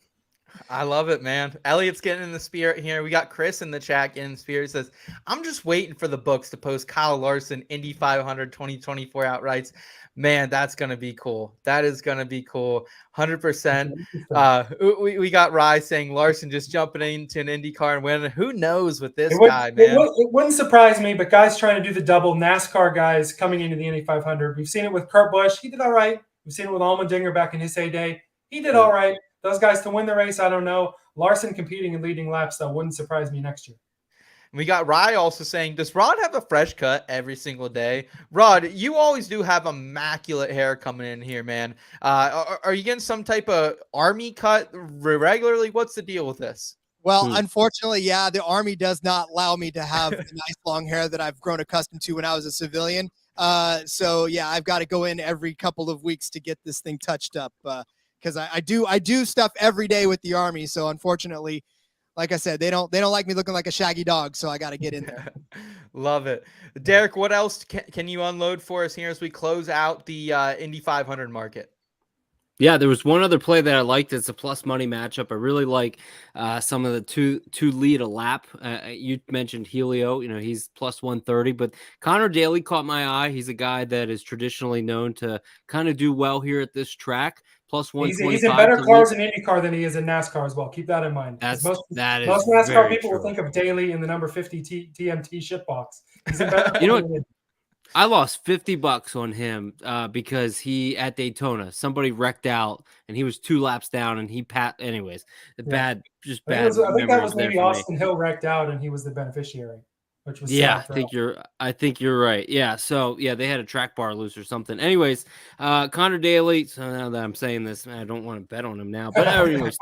Speaker 4: I love it, man. Elliot's getting in the spirit here. We got Chris in the chat getting in the spirit. He says, I'm just waiting for the books to post Kyle Larson Indy 500 2024 outrights. Man, that's going to be cool. That is going to be cool. 100%. We got Rye saying Larson just jumping into an IndyCar and winning. Who knows with this guy, man?
Speaker 3: It wouldn't surprise me, but guys trying to do the double, NASCAR guys coming into the Indy 500. We've seen it with Kurt Busch. He did all right. We've seen it with Allmendinger back in his heyday. He did all right. Those guys to win the race, I don't know. Larson competing and leading laps, though, wouldn't surprise me next year.
Speaker 4: We got Rye also saying, does Rod have a fresh cut every single day? Rod, you always do have immaculate hair coming in here, man. Are you getting some type of army cut regularly? What's the deal with this?
Speaker 1: Well, unfortunately, yeah, the Army does not allow me to have the nice long hair that I've grown accustomed to when I was a civilian. So, yeah, I've got to go in every couple of weeks to get this thing touched up because I do stuff every day with the Army. So, unfortunately, like I said, they don't like me looking like a shaggy dog, so I got to get in there.
Speaker 4: Love it. Derek, what else can you unload for us here as we close out the Indy 500 market?
Speaker 5: Yeah, there was one other play that I liked. It's a plus money matchup. I really like some of the two lead a lap. You mentioned Helio, he's plus 130, but Connor Daly caught my eye. He's a guy that is traditionally known to kind of do well here at this track. Plus 125.
Speaker 3: He's in better cars in IndyCar than he is in NASCAR as well. Keep that in mind. Most NASCAR people will think of Daly in the number 50 TMT shitbox. He's in better
Speaker 5: I lost $50 on him because he at Daytona somebody wrecked out and he was 2 laps down and he anyways. Bad.
Speaker 3: I think that was maybe Austin Hill wrecked out and he was the beneficiary, which was
Speaker 5: I think you're right. Yeah, so they had a track bar loose or something. Anyways, Connor Daly. So now that I'm saying this, I don't want to bet on him now. But anyways,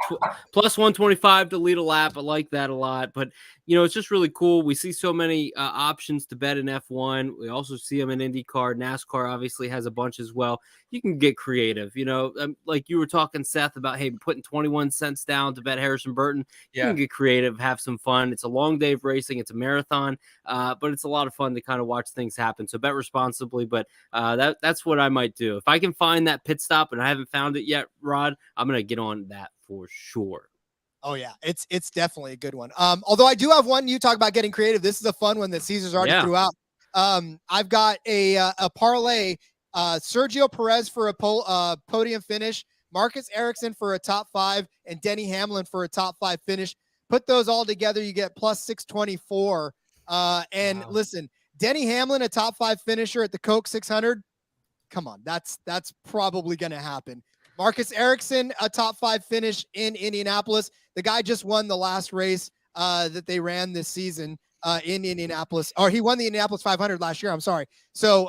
Speaker 5: plus 125 to lead a lap. I like that a lot. But it's just really cool. We see so many options to bet in F1. We also see them in IndyCar. NASCAR obviously has a bunch as well. You can get creative. Like you were talking, Seth, about putting 21 cents down to bet Harrison Burton. You can get creative, have some fun. It's a long day of racing. It's a marathon, but it's a lot of fun to kind of watch things happen. So bet responsibly. But that's what I might do if I can find that pit stop, and I haven't found it yet, Rod. I'm gonna get on that for sure.
Speaker 1: Oh yeah, it's definitely a good one. Although I do have one. You talk about getting creative. This is a fun one that Caesars already threw out. I've got a parlay. Sergio Perez for a podium finish, Marcus Ericsson for a top 5 and Denny Hamlin for a top 5 finish. Put those all together, you get plus 624. And listen, Denny Hamlin, a top 5 finisher at the Coke 600. Come on, that's probably going to happen. Marcus Ericsson, a top 5 finish in Indianapolis. The guy just won the last race that they ran this season in Indianapolis, or he won the Indianapolis 500 last year. I'm sorry. So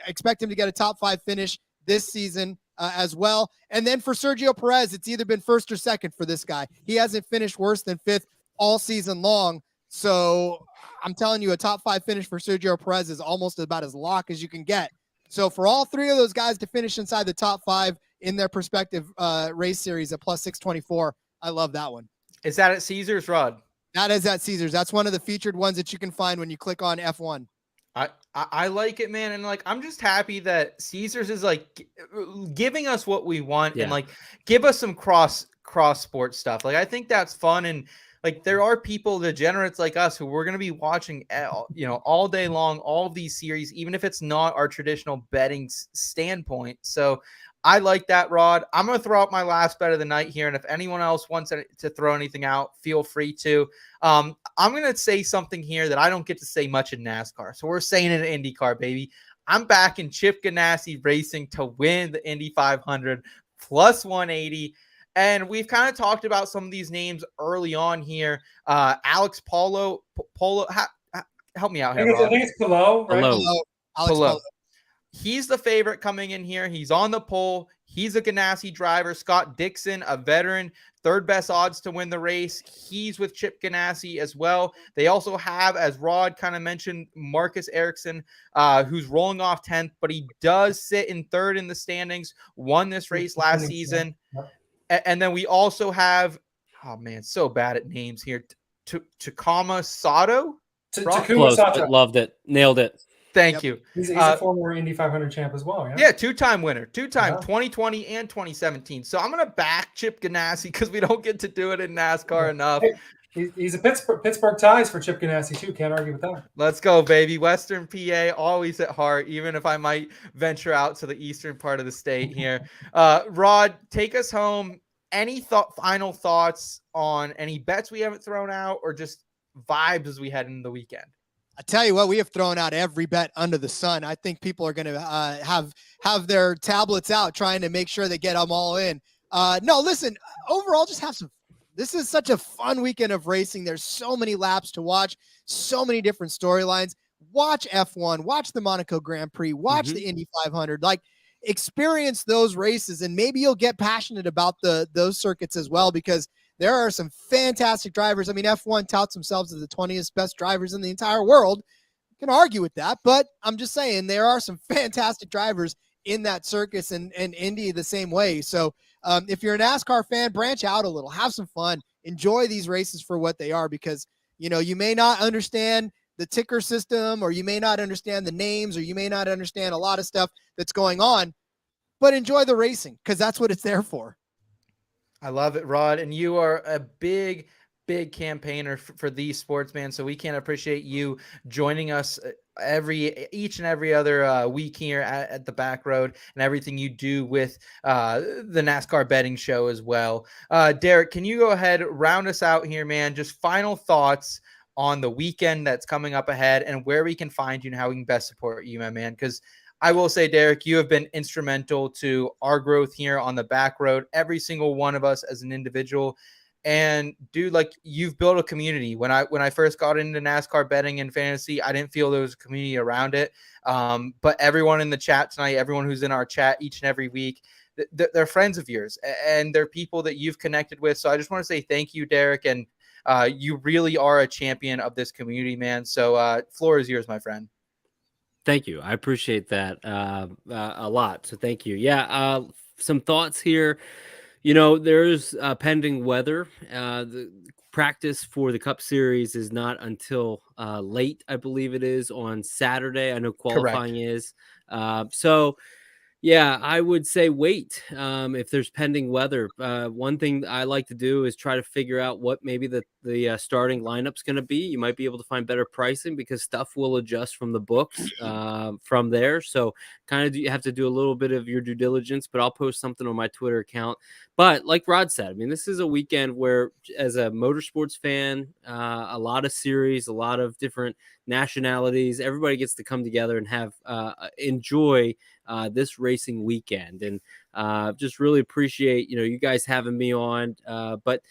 Speaker 1: expect him to get a top 5 finish this season as well. And then for Sergio Perez, it's either been first or second for this guy. He hasn't finished worse than 5th all season long. So I'm telling you, a top 5 finish for Sergio Perez is almost about as lock as you can get. So for all 3 of those guys to finish inside the top 5 in their respective race series at plus 624, I love that one.
Speaker 4: Is that at Caesars, Rod?
Speaker 1: That is at Caesars. That's one of the featured ones that you can find when you click on F1.
Speaker 4: I like it, man. And like, I'm just happy that Caesars is like giving us what we want and like give us some cross sport stuff. Like, I think that's fun. And like, there are people, degenerates like us, who we're going to be watching, all day long, all of these series, even if it's not our traditional betting standpoint. So I like that, Rod. I'm going to throw out my last bet of the night here. And if anyone else wants to throw anything out, feel free to. I'm going to say something here that I don't get to say much in NASCAR. So we're saying it in IndyCar, baby. I'm backing Chip Ganassi Racing to win the Indy 500 plus 180. And we've kind of talked about some of these names early on here. Alex Polo, help me out here, Rod.
Speaker 3: I think it's Polo, right?
Speaker 1: Polo.
Speaker 4: He's the favorite coming in here. He's on the pole. He's a Ganassi driver. Scott Dixon, a veteran, third best odds to win the race. He's with Chip Ganassi as well. They also have, as Rod kind of mentioned, Marcus Ericsson, who's rolling off 10th, but he does sit in 3rd in the standings, won this race last season. And then we also have, oh man, so bad at names here. Takuma Sato?
Speaker 3: Takuma Sato.
Speaker 5: Loved it. Nailed it.
Speaker 4: Thank you.
Speaker 3: He's a former Indy 500 champ as well.
Speaker 4: Yeah, 2-time winner. 2020 and 2017. So I'm going to back Chip Ganassi because we don't get to do it in NASCAR enough.
Speaker 3: He's a Pittsburgh ties for Chip Ganassi too. Can't argue with that.
Speaker 4: Let's go, baby. Western PA, always at heart, even if I might venture out to the eastern part of the state here. Rod, take us home. Any final thoughts on any bets we haven't thrown out, or just vibes as we head into the weekend?
Speaker 1: I tell you what, we have thrown out every bet under the sun. I think people are going to have their tablets out trying to make sure they get them all in. No, listen, overall, just have some. This is such a fun weekend of racing. There's so many laps to watch, so many different storylines. Watch F1, watch the Monaco Grand Prix, watch the Indy 500. Like, experience those races, and maybe you'll get passionate about those circuits as well, because there are some fantastic drivers. I mean, F1 touts themselves as the 20th best drivers in the entire world. You can argue with that, but I'm just saying there are some fantastic drivers in that circus, and Indy the same way. So if you're a NASCAR fan, branch out a little, have some fun, enjoy these races for what they are, because, you may not understand the ticker system, or you may not understand the names, or you may not understand a lot of stuff that's going on, but enjoy the racing, because that's what it's there for.
Speaker 4: I love it, Rod. And you are a big campaigner for these sports, man. So we can't appreciate you joining us each and every other week here at the Backroad, and everything you do with the NASCAR betting show as well. Derek, can you go ahead, round us out here, man? Just final thoughts on the weekend that's coming up ahead, and where we can find you and how we can best support you, my man. Because I will say, Derek, you have been instrumental to our growth here on the Backroad, every single one of us as an individual. And dude, like, you've built a community. When I first got into NASCAR betting and fantasy, I didn't feel there was a community around it. But everyone in the chat tonight, everyone who's in our chat each and every week, they're friends of yours, and they're people that you've connected with. So I just want to say thank you, Derek. And you really are a champion of this community, man. So floor is yours, my friend.
Speaker 5: Thank you. I appreciate that a lot. So thank you. Yeah. Some thoughts here. There's pending weather. The practice for the Cup Series is not until late, I believe it is, on Saturday. I know qualifying is. So, Yeah, I would say wait if there's pending weather. One thing I like to do is try to figure out what maybe the starting lineup's going to be. You might be able to find better pricing because stuff will adjust from the books from there. So kind of you have to do a little bit of your due diligence, but I'll post something on my Twitter account. But like Rod said, I mean, this is a weekend where as a motorsports fan, a lot of series, a lot of different nationalities, everybody gets to come together and have enjoy this racing weekend. And just really appreciate, you guys having me on. But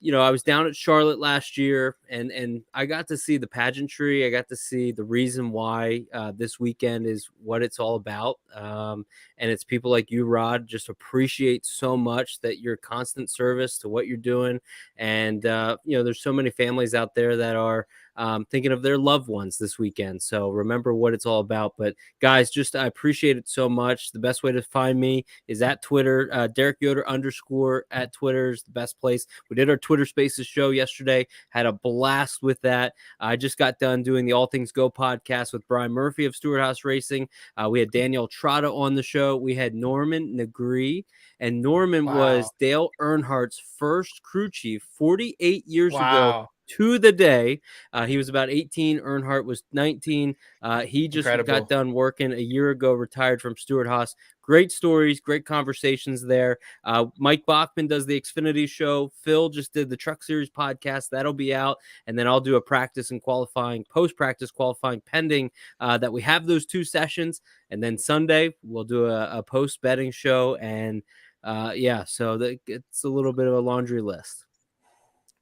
Speaker 5: I was down at Charlotte last year and I got to see the pageantry. I got to see the reason why this weekend is what it's all about. And it's people like you, Rod, just appreciate so much that your constant service to what you're doing. And, there's so many families out there that are thinking of their loved ones this weekend. So remember what it's all about. But guys, I appreciate it so much. The best way to find me is at Twitter. Derek Yoder _ at Twitter is the best place. We did our Twitter Spaces show yesterday. Had a blast with that. I just got done doing the All Things Go podcast with Brian Murphy of Stewart House Racing. We had Danielle Trotta on the show. We had Norman Negree. And Norman was Dale Earnhardt's first crew chief 48 years ago to the day. He was about 18. Earnhardt was 19. He just got done working a year ago, retired from Stewart Haas. Great stories, great conversations there. Mike Bachman does the Xfinity show. Phil just did the Truck Series podcast. That'll be out. And then I'll do a practice and qualifying, post-practice qualifying pending that we have those 2 sessions. And then Sunday, we'll do a post-betting show. And so it's a little bit of a laundry list.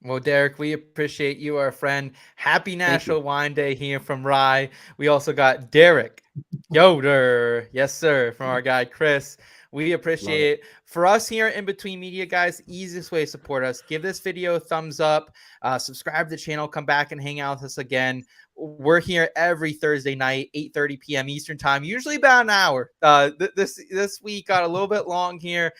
Speaker 4: Well, Derek, we appreciate you, our friend. Happy National Wine Day here from Rye. We also got Derek Yoder. Yes, sir. From our guy, Chris. We appreciate it. For us here in Between Media, guys, easiest way to support us, give this video a thumbs up, subscribe to the channel, come back and hang out with us again. We're here every Thursday night, 8:30 p.m. Eastern time, usually about an hour. This week got a little bit long here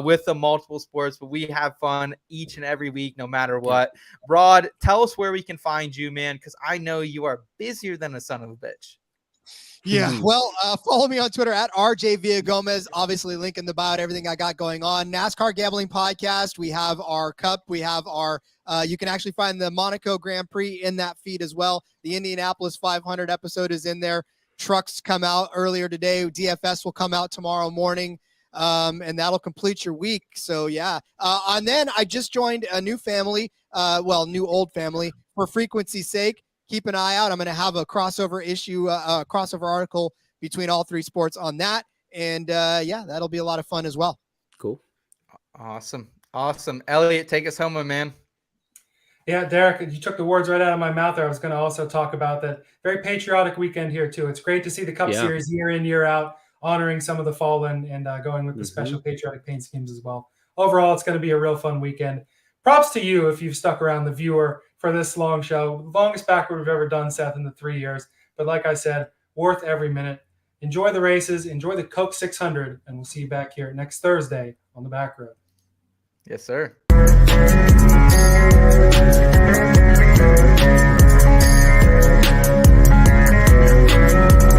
Speaker 4: with the multiple sports, but we have fun each and every week, no matter what. Rod, tell us where we can find you, man, because I know you are busier than a son of a bitch.
Speaker 1: Yeah, well, follow me on Twitter at RJ Villagomez. Obviously, link in the bio, everything I got going on. NASCAR Gambling Podcast. We have our Cup. We have our, you can actually find the Monaco Grand Prix in that feed as well. The Indianapolis 500 episode is in there. Trucks come out earlier today. DFS will come out tomorrow morning, and that'll complete your week. So, yeah. And then I just joined a new family, new old family, for frequency's sake. Keep an eye out. I'm going to have a crossover issue, crossover article between all 3 sports on that. And that'll be a lot of fun as well.
Speaker 5: Cool.
Speaker 4: Awesome. Elliot, take us home, my man.
Speaker 3: Yeah, Derek, you took the words right out of my mouth there. I was going to also talk about that very patriotic weekend here too. It's great to see the Cup Series year in, year out, honoring some of the fallen and going with the special patriotic paint schemes as well. Overall, it's going to be a real fun weekend. Props to you if you've stuck around, the viewer, for this long show. Longest Backroad we've ever done, Seth, in the 3 years. But like I said, worth every minute. Enjoy the races. Enjoy the Coke 600. And we'll see you back here next Thursday on the Backroad.
Speaker 4: Yes, sir.